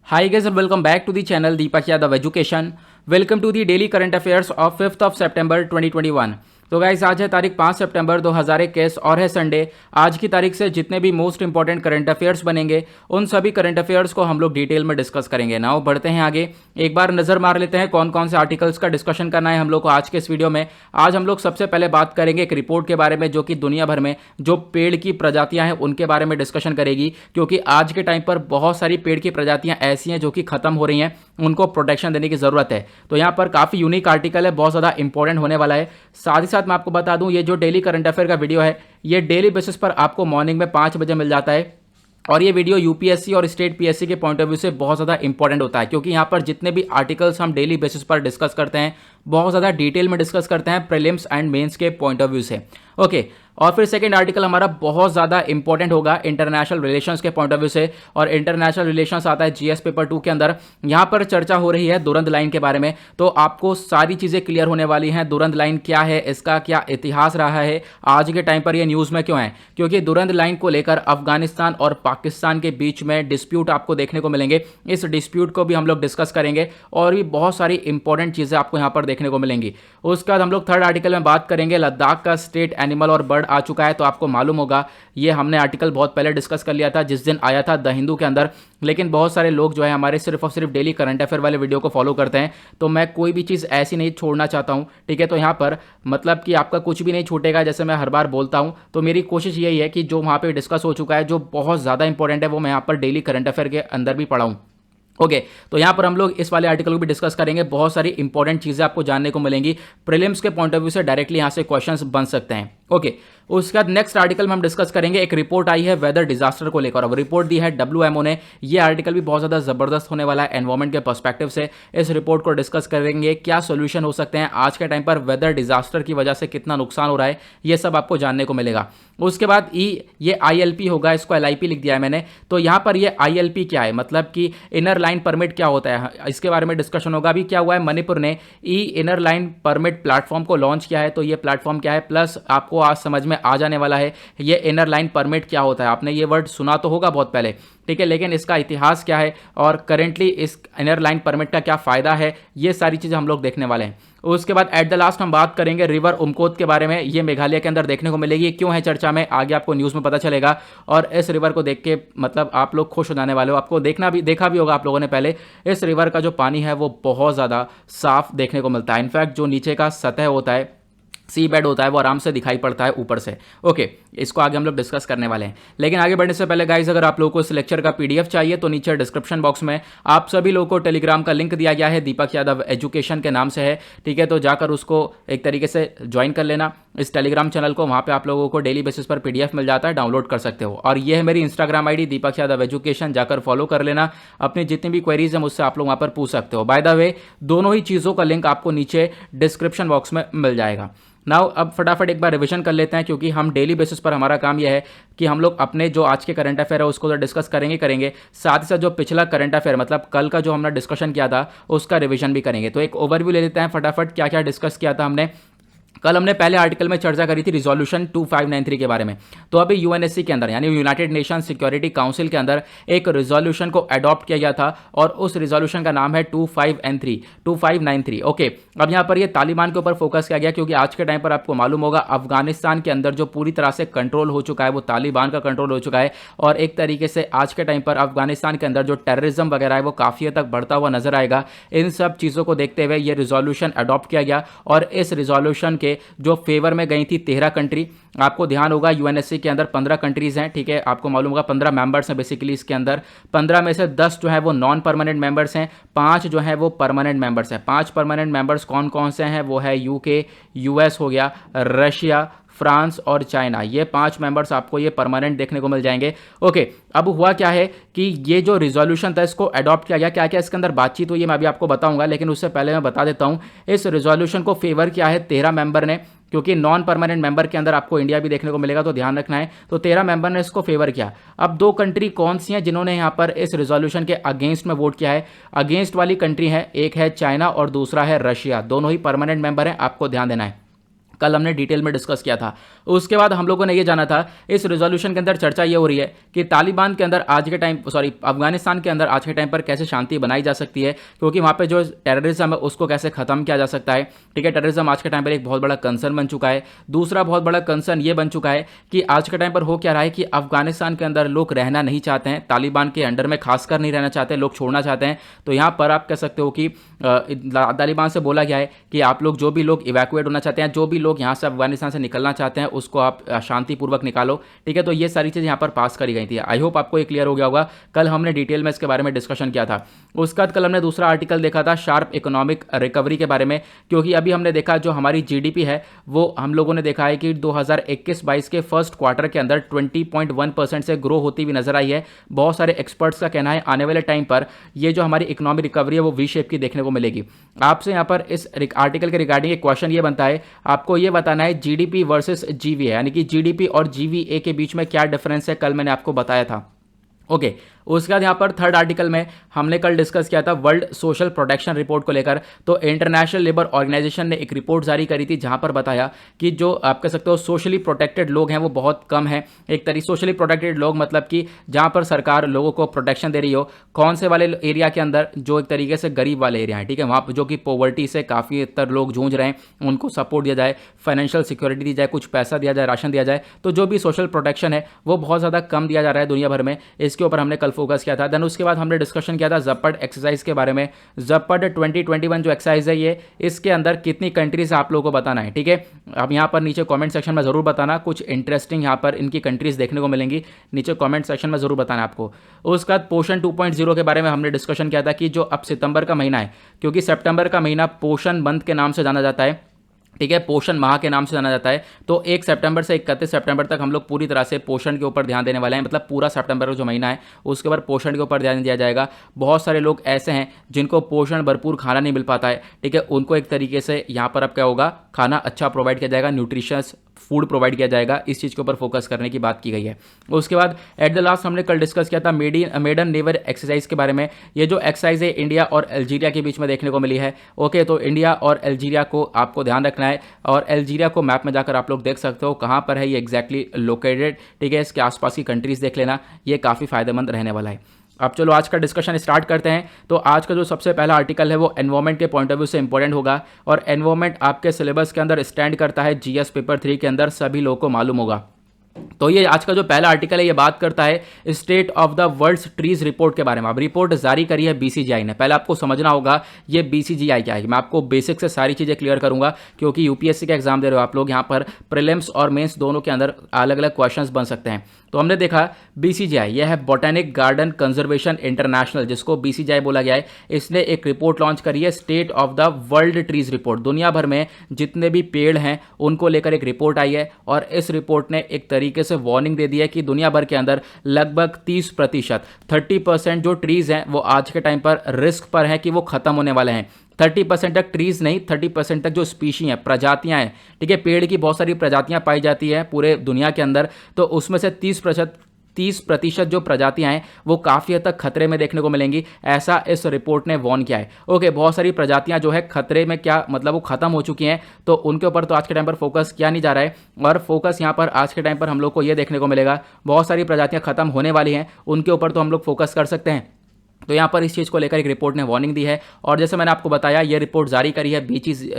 Hi guys and welcome back to the channel Deepak Yadav Education. Welcome to the daily current affairs of 5th of September 2021. तो guys आज है तारीख 5 सितंबर 2021 और है Sunday. आज की तारीख से जितने भी मोस्ट इंपॉर्टेंट करंट अफेयर्स बनेंगे उन सभी करंट अफेयर्स को हम लोग डिटेल में डिस्कस करेंगे। नाउ बढ़ते हैं आगे, एक बार नजर मार लेते हैं कौन कौन से आर्टिकल्स का डिस्कशन करना है हम लोग को आज के इस वीडियो में। आज हम लोग सबसे पहले बात करेंगे एक रिपोर्ट के बारे में जो कि दुनिया भर में जो पेड़ की प्रजातियां हैं उनके बारे में डिस्कशन करेगी, क्योंकि आज के टाइम पर बहुत सारी पेड़ की प्रजातियां ऐसी हैं जो कि खत्म हो रही हैं, उनको प्रोटेक्शन देने की जरूरत है। तो यहाँ पर काफी यूनिक आर्टिकल है, बहुत ज्यादा इंपॉर्टेंट होने वाला है। साथ ही साथ मैं आपको बता दूं ये जो डेली करंट अफेयर का वीडियो है ये डेली बेसिस पर आपको मॉर्निंग में 5 बजे मिल जाता है। और ये वीडियो यूपीएससी और स्टेट पीएससी के पॉइंट ऑफ व्यू से बहुत ज़्यादा इंपॉर्टेंट होता है, क्योंकि यहाँ पर जितने भी आर्टिकल्स हम डेली बेसिस पर डिस्कस करते हैं बहुत ज़्यादा डिटेल में डिस्कस करते हैं प्रीलिम्स एंड मेंस के पॉइंट ऑफ व्यू से। ओके, और फिर सेकंड आर्टिकल हमारा बहुत ज़्यादा इंपॉर्टेंट होगा इंटरनेशनल रिलेशंस के पॉइंट ऑफ व्यू से, और इंटरनेशनल रिलेशंस आता है जीएस पेपर 2 के अंदर। यहाँ पर चर्चा हो रही है दुरंत लाइन के बारे में, तो आपको सारी चीज़ें क्लियर होने वाली हैं। दुरंत लाइन क्या है, इसका क्या इतिहास रहा है, आज के टाइम पर ये न्यूज़ में क्यों है, क्योंकि दुरंत लाइन को लेकर अफगानिस्तान और पाकिस्तान के बीच में डिस्प्यूट आपको देखने को मिलेंगे। इस डिस्प्यूट को भी हम लोग डिस्कस करेंगे और भी बहुत सारी इंपॉर्टेंट चीज़ें आपको यहाँ पर देखने को मिलेंगी। उसके बाद हम लोग थर्ड आर्टिकल में बात करेंगे लद्दाख का स्टेट एनिमल और बर्ड आ चुका है। तो आपको मालूम होगा ये हमने आर्टिकल बहुत पहले डिस्कस कर लिया था जिस दिन आया था द हिंदू के अंदर, लेकिन बहुत सारे लोग जो है हमारे सिर्फ और सिर्फ डेली करंट अफेयर वाले वीडियो को फॉलो करते हैं, तो मैं कोई भी चीज़ ऐसी नहीं छोड़ना चाहता हूं, ठीक है। तो यहाँ पर मतलब कि आपका कुछ भी नहीं छूटेगा, जैसे मैं हर बार बोलता हूं। तो मेरी कोशिश यही है कि जो वहाँ पर डिस्कस हो चुका है जो बहुत ज़्यादा इंपॉर्टेंट है वो मैं यहाँ पर डेली करंट अफेयर के अंदर भी पढ़ाऊँ। ओके, तो यहाँ पर हम लोग इस वाले आर्टिकल को भी डिस्कस करेंगे। बहुत सारी इंपॉर्टेंट चीज़ें आपको जानने को मिलेंगी, प्रीलिम्स के पॉइंट ऑफ व्यू से डायरेक्टली यहाँ से क्वेश्चंस बन सकते हैं। ओके, उसके बाद नेक्स्ट आर्टिकल में हम डिस्कस करेंगे एक रिपोर्ट आई है वेदर डिजास्टर को लेकर। अब रिपोर्ट दी है डब्ल्यूएमओ ने। ये आर्टिकल भी बहुत ज़्यादा ज़बरदस्त होने वाला है एनवायरमेंट के पर्सपेक्टिव से। इस रिपोर्ट को डिस्कस करेंगे, क्या सोल्यूशन हो सकते हैं आज के टाइम पर वेदर डिजास्टर की वजह से, कितना नुकसान हो रहा है, ये सब आपको जानने को मिलेगा। उसके बाद ये ILP होगा, इसको LIP लिख दिया है मैंने। तो यहाँ पर ये ILP क्या है, मतलब कि इनर लाइन परमिट क्या होता है, इसके बारे में डिस्कशन होगा। अभी क्या हुआ है, मणिपुर ने इनर लाइन परमिट प्लेटफॉर्म को लॉन्च किया है। तो ये प्लेटफॉर्म क्या है, प्लस आपको आज समझ में आ जाने वाला है ये इनर लाइन परमिट क्या होता है। आपने ये वर्ड सुना तो होगा बहुत पहले, ठीक है, लेकिन इसका इतिहास क्या है और करेंटली इस इनर लाइन परमिट का क्या फायदा है, ये सारी चीज़ें हम लोग देखने वाले हैं। उसके बाद एट द लास्ट हम बात करेंगे रिवर उमकोत के बारे में। ये मेघालय के अंदर देखने को मिलेगी, क्यों है चर्चा में आगे आपको न्यूज़ में पता चलेगा। और इस रिवर को देख के मतलब आप लोग खुश हो जाने वाले हो। आपको देखा भी होगा आप लोगों ने पहले, इस रिवर का जो पानी है वो बहुत ज़्यादा साफ देखने को मिलता है। इनफैक्ट जो नीचे का सतह होता है, सी बेड होता है, वो आराम से दिखाई पड़ता है ऊपर से। ओके, इसको आगे हम लोग डिस्कस करने वाले हैं। लेकिन आगे बढ़ने से पहले गाइस, अगर आप लोगों को इस लेक्चर का PDF चाहिए तो नीचे डिस्क्रिप्शन बॉक्स में आप सभी लोगों को टेलीग्राम का लिंक दिया गया है, दीपक यादव एजुकेशन के नाम से है, ठीक है। तो जाकर उसको एक तरीके से ज्वाइन कर लेना इस टेलीग्राम चैनल को, वहाँ पे आप लोगों को डेली बेसिस पर PDF मिल जाता है, डाउनलोड कर सकते हो। और ये है मेरी Instagram ID Deepak Yadav education, जाकर फॉलो कर लेना। अपनी जितनी भी क्वेरीज है मुझसे आप लोग वहाँ पर पूछ सकते हो। बाय द वे दोनों ही चीज़ों का लिंक आपको नीचे डिस्क्रिप्शन बॉक्स में मिल जाएगा। नाउ अब फटाफट एक बार रिवीजन कर लेते हैं, क्योंकि हम डेली बेसिस पर हमारा काम यह है कि हम लोग अपने जो आज के करंट अफेयर है उसको तो डिस्कस करेंगे, साथ ही साथ जो पिछला करंट अफेयर मतलब कल का जो हमने डिस्कशन किया था उसका रिवीजन भी करेंगे। तो एक ओवरव्यू ले लेते हैं फटाफट, क्या क्या डिस्कस किया था हमने। कल हमने पहले आर्टिकल में चर्चा करी थी रिजोल्यूशन 2593 के बारे में। तो अभी UNSC के अंदर यानी यूनाइटेड नेशन सिक्योरिटी काउंसिल के अंदर एक रिजोल्यूशन को अडॉप्ट किया गया था और उस रिजोल्यूशन का नाम है 2593। ओके, अब यहाँ पर ये तालिबान के ऊपर फोकस किया गया, क्योंकि आज के टाइम पर आपको मालूम होगा अफगानिस्तान के अंदर जो पूरी तरह से कंट्रोल हो चुका है वो तालिबान का कंट्रोल हो चुका है। और एक तरीके से आज के टाइम पर अफगानिस्तान के अंदर जो टेररिज्म वगैरह है वो काफ़ी हद तक बढ़ता हुआ नजर आएगा। इन सब चीज़ों को देखते हुए ये रिजोल्यूशन अडॉप्ट किया गया और इस रिजोल्यूशन के जो फेवर में गई थी 13 कंट्री। आपको ध्यान होगा UNSC के अंदर 15 कंट्रीज हैं, ठीक है, आपको मालूम होगा 15 मेंबर्स हैं बेसिकली इसके अंदर। 15 में से 10 जो है वो नॉन परमानेंट मेंबर्स हैं, 5 जो है वो परमानेंट मेंबर्स हैं। 5 परमानेंट मेंबर्स कौन कौन से हैं, वो है UK, US हो गया, रशिया, फ्रांस और चाइना। ये 5 मेंबर्स आपको ये परमानेंट देखने को मिल जाएंगे। ओके, अब हुआ क्या है कि ये जो रिजोल्यूशन था इसको अडॉप्ट किया गया, क्या क्या इसके अंदर बातचीत हुई है मैं अभी आपको बताऊंगा, लेकिन उससे पहले मैं बता देता हूं इस रिजोल्यूशन को फेवर किया है 13 मेंबर ने, क्योंकि नॉन परमानेंट मेंबर के अंदर आपको इंडिया भी देखने को मिलेगा, तो ध्यान रखना है। तो 13 मेंबर ने इसको फेवर किया। अब 2 कंट्री कौन सी हैं जिन्होंने यहाँ पर इस रिजोल्यूशन के अगेंस्ट में वोट किया है। अगेंस्ट वाली कंट्री है, एक है चाइना और दूसरा है रशिया, दोनों ही परमानेंट मेंबर हैं, आपको ध्यान देना है। कल हमने डिटेल में डिस्कस किया था। उसके बाद हम लोगों ने ये जाना था, इस रेजोल्यूशन के अंदर चर्चा ये हो रही है कि तालिबान के अंदर आज के टाइम अफगानिस्तान के अंदर आज के टाइम पर कैसे शांति बनाई जा सकती है, क्योंकि वहाँ पे जो टेररिज्म है उसको कैसे खत्म किया जा सकता है। ठीक है, टेररिज्म आज के टाइम पर एक बहुत बड़ा कंसर्न बन चुका है। दूसरा बहुत बड़ा कंसर्न ये बन चुका है कि आज के टाइम पर हो क्या रहा है कि अफगानिस्तान के अंदर लोग रहना नहीं चाहते हैं, तालिबान के अंडर में खासकर नहीं रहना चाहते, लोग छोड़ना चाहते हैं। तो यहाँ पर आप कह सकते हो कि तालिबान से बोला गया है कि आप लोग जो भी लोग इवैक्यूएट होना चाहते हैं, जो भी लोग यहाँ से अफगानिस्तान से निकलना चाहते हैं, उसको आप शांतिपूर्वक निकालो। ठीक है, तो ये सारी चीज़ें यहाँ पर पास करी गई थी। आई होप आपको ये क्लियर हो गया होगा। कल हमने डिटेल में इसके बारे में डिस्कशन किया था। उसके बाद कल हमने दूसरा आर्टिकल देखा था शार्प इकोनॉमिक रिकवरी के बारे में, क्योंकि अभी हमने देखा जो हमारी जीडीपी है वो हम लोगों ने देखा है कि 2021-22 के फर्स्ट क्वार्टर के अंदर 20.1% से ग्रो होती हुई नजर आई है। बहुत सारे एक्सपर्ट्स का कहना है आने वाले टाइम पर ये जो हमारी इकोनॉमिक रिकवरी है वो वी शेप की देखने को मिलेगी। आपसे यहाँ पर इस आर्टिकल के रिगार्डिंग एक क्वेश्चन ये बनता है, आपको ये बताना है जीडीपी वर्सेस जीवीए, यानी कि जीडीपी और जीवीए के बीच में क्या डिफरेंस है, कल मैंने आपको बताया था। ओके, उसके बाद यहाँ पर थर्ड आर्टिकल में हमने कल डिस्कस किया था वर्ल्ड सोशल प्रोटेक्शन रिपोर्ट को लेकर। तो इंटरनेशनल लेबर ऑर्गेनाइजेशन ने एक रिपोर्ट जारी करी थी जहाँ पर बताया कि जो आप कह सकते हो सोशली प्रोटेक्टेड लोग हैं वो बहुत कम है। एक तरीके सोशली प्रोटेक्टेड लोग मतलब कि जहाँ पर सरकार लोगों को प्रोटेक्शन दे रही हो, कौन से वाले एरिया के अंदर, जो एक तरीके से गरीब वाले एरिया है। ठीक है, वहाँ पर जो कि पॉवर्टी से काफ़ी तर लोग जूझ रहे हैं, उनको सपोर्ट दिया जाए, फाइनेंशियल सिक्योरिटी दी जाए, कुछ पैसा दिया जाए, राशन दिया जाए। तो जो भी सोशल प्रोटेक्शन है वो बहुत ज़्यादा कम दिया जा रहा है दुनिया भर में। इसके ऊपर हमने कल फोकस किया था। देन उसके बाद हमने डिस्कशन किया था जपड एक्सरसाइज के बारे में। जपड 2021 जो एक्सरसाइज है ये, इसके अंदर कितनी कंट्रीज आप लोगों को बताना है। ठीक है, अब यहाँ पर नीचे कमेंट सेक्शन में जरूर बताना, कुछ इंटरेस्टिंग यहाँ पर इनकी कंट्रीज देखने को मिलेंगी, नीचे कमेंट सेक्शन में जरूर बताना आपको। उसके बाद पोषण 2.0 के बारे में हमने डिस्कशन किया था कि जो अब सितंबर का महीना है, क्योंकि सितंबर का महीना पोषण मंथ के नाम से जाना जाता है। ठीक है, पोषण माह के नाम से जाना जाता है। तो 1 सितंबर से 31 सितंबर तक हम लोग पूरी तरह से पोषण के ऊपर ध्यान देने वाले हैं। मतलब पूरा सितंबर का जो महीना है उसके ऊपर पोषण के ऊपर ध्यान दिया जाएगा। बहुत सारे लोग ऐसे हैं जिनको पोषण भरपूर खाना नहीं मिल पाता है। ठीक है, उनको एक तरीके से यहाँ पर अब क्या होगा, खाना अच्छा प्रोवाइड किया जाएगा, न्यूट्रिशियस फूड प्रोवाइड किया जाएगा। इस चीज़ के ऊपर फोकस करने की बात की गई है। उसके बाद एट द लास्ट हमने कल डिस्कस किया था मेडन नेवर एक्सरसाइज के बारे में। ये जो एक्सरसाइज है इंडिया और अल्जीरिया के बीच में देखने को मिली है। ओके, तो इंडिया और अल्जीरिया को आपको ध्यान रखना है, और अल्जीरिया को मैप में जाकर आप लोग देख सकते हो कहाँ पर है ये एग्जैक्टली लोकेटेड। ठीक है, इसके आसपास की कंट्रीज देख लेना, ये काफ़ी फायदेमंद रहने वाला है। अब चलो आज का डिस्कशन स्टार्ट करते हैं। तो आज का जो सबसे पहला आर्टिकल है वो एनवायरमेंट के पॉइंट ऑफ व्यू से इंपॉर्टेंट होगा, और एनवायरमेंट आपके सिलेबस के अंदर स्टैंड करता है जीएस पेपर 3 के अंदर, सभी लोगों को मालूम होगा। तो ये आज का जो पहला आर्टिकल है ये बात करता है state of the world's trees report के बारे में। अब रिपोर्ट जारी करी है बीसीजीआई ने। पहले आपको समझना होगा ये बीसीजीआई क्या है। मैं आपको बेसिक से सारी चीज़ें क्लियर करूंगा, क्योंकि यूपीएससी का एग्जाम दे रहे हो आप लोग, यहाँ पर प्रीलिम्स और मेंस दोनों के अंदर अलग अलग क्वेश्चंस बन सकते हैं। तो हमने देखा बीसीजीआई, यह है बोटेनिक गार्डन कंजर्वेशन इंटरनेशनल, जिसको बीसीजीआई बोला गया है। इसने एक रिपोर्ट लॉन्च करी है, state of the world trees report. दुनिया भर में जितने भी पेड़ हैं उनको लेकर एक रिपोर्ट आई है, और इस रिपोर्ट ने एक तरीके से वार्निंग दे दी है कि दुनिया भर के अंदर लगभग 30% जो ट्रीज हैं वो आज के टाइम पर रिस्क पर हैं कि वो खत्म होने वाले हैं। 30% तक ट्रीज नहीं, 30% तक जो स्पीशी हैं, प्रजातियां हैं। ठीक है, पेड़ की बहुत सारी प्रजातियां पाई जाती है पूरे दुनिया के अंदर, तो उसमें से 30% जो प्रजातियां हैं वो काफ़ी हद तक खतरे में देखने को मिलेंगी, ऐसा इस रिपोर्ट ने वार्न किया है। ओके, बहुत सारी प्रजातियां जो है खतरे में, क्या मतलब वो खत्म हो चुकी हैं, तो उनके ऊपर तो आज के टाइम पर फोकस किया नहीं जा रहा है, और फोकस यहाँ पर आज के टाइम पर हम लोग को ये देखने को मिलेगा बहुत सारी प्रजातियां खत्म होने वाली हैं, उनके ऊपर तो हम लोग फोकस कर सकते हैं। तो यहाँ पर इस चीज़ को लेकर एक रिपोर्ट ने वार्निंग दी है, और जैसे मैंने आपको बताया ये रिपोर्ट जारी करी है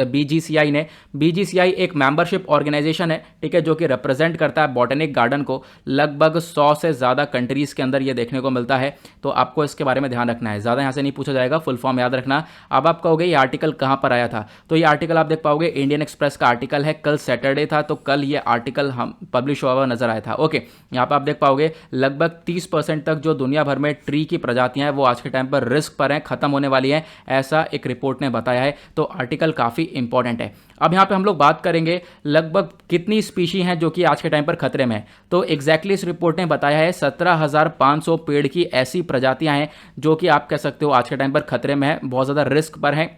बीजीसीआई ने। बीजीसीआई एक मेंबरशिप ऑर्गेनाइजेशन है, ठीक है, जो कि रिप्रेजेंट करता है बॉटनिक गार्डन को। लगभग 100 से ज़्यादा कंट्रीज़ के अंदर ये देखने को मिलता है, तो आपको इसके बारे में ध्यान रखना है। ज़्यादा यहाँ से नहीं पूछा जाएगा, फुल फॉर्म याद रखना। अब आप कहोगे ये आर्टिकल कहाँ पर आया था, तो ये आर्टिकल आप देख पाओगे इंडियन एक्सप्रेस का आर्टिकल है, कल सैटरडे था, तो कल ये आर्टिकल हम पब्लिश हुआ नजर आया था। ओके, यहाँ पर आप देख पाओगे लगभग 30% तक जो दुनिया भर में ट्री की प्रजातियां हैं वो आज के टाइम पर रिस्क पर हैं, खत्म होने वाली हैं, ऐसा एक रिपोर्ट ने बताया है। तो आर्टिकल काफ़ी इंपॉर्टेंट है। अब यहाँ पे हम लोग बात करेंगे लगभग कितनी स्पीशी हैं जो कि आज के टाइम पर खतरे में है। तो एग्जैक्टली इस रिपोर्ट ने बताया है 17,500 पेड़ की ऐसी प्रजातियां हैं जो कि आप कह सकते हो आज के टाइम पर खतरे में है, बहुत ज़्यादा रिस्क पर हैं,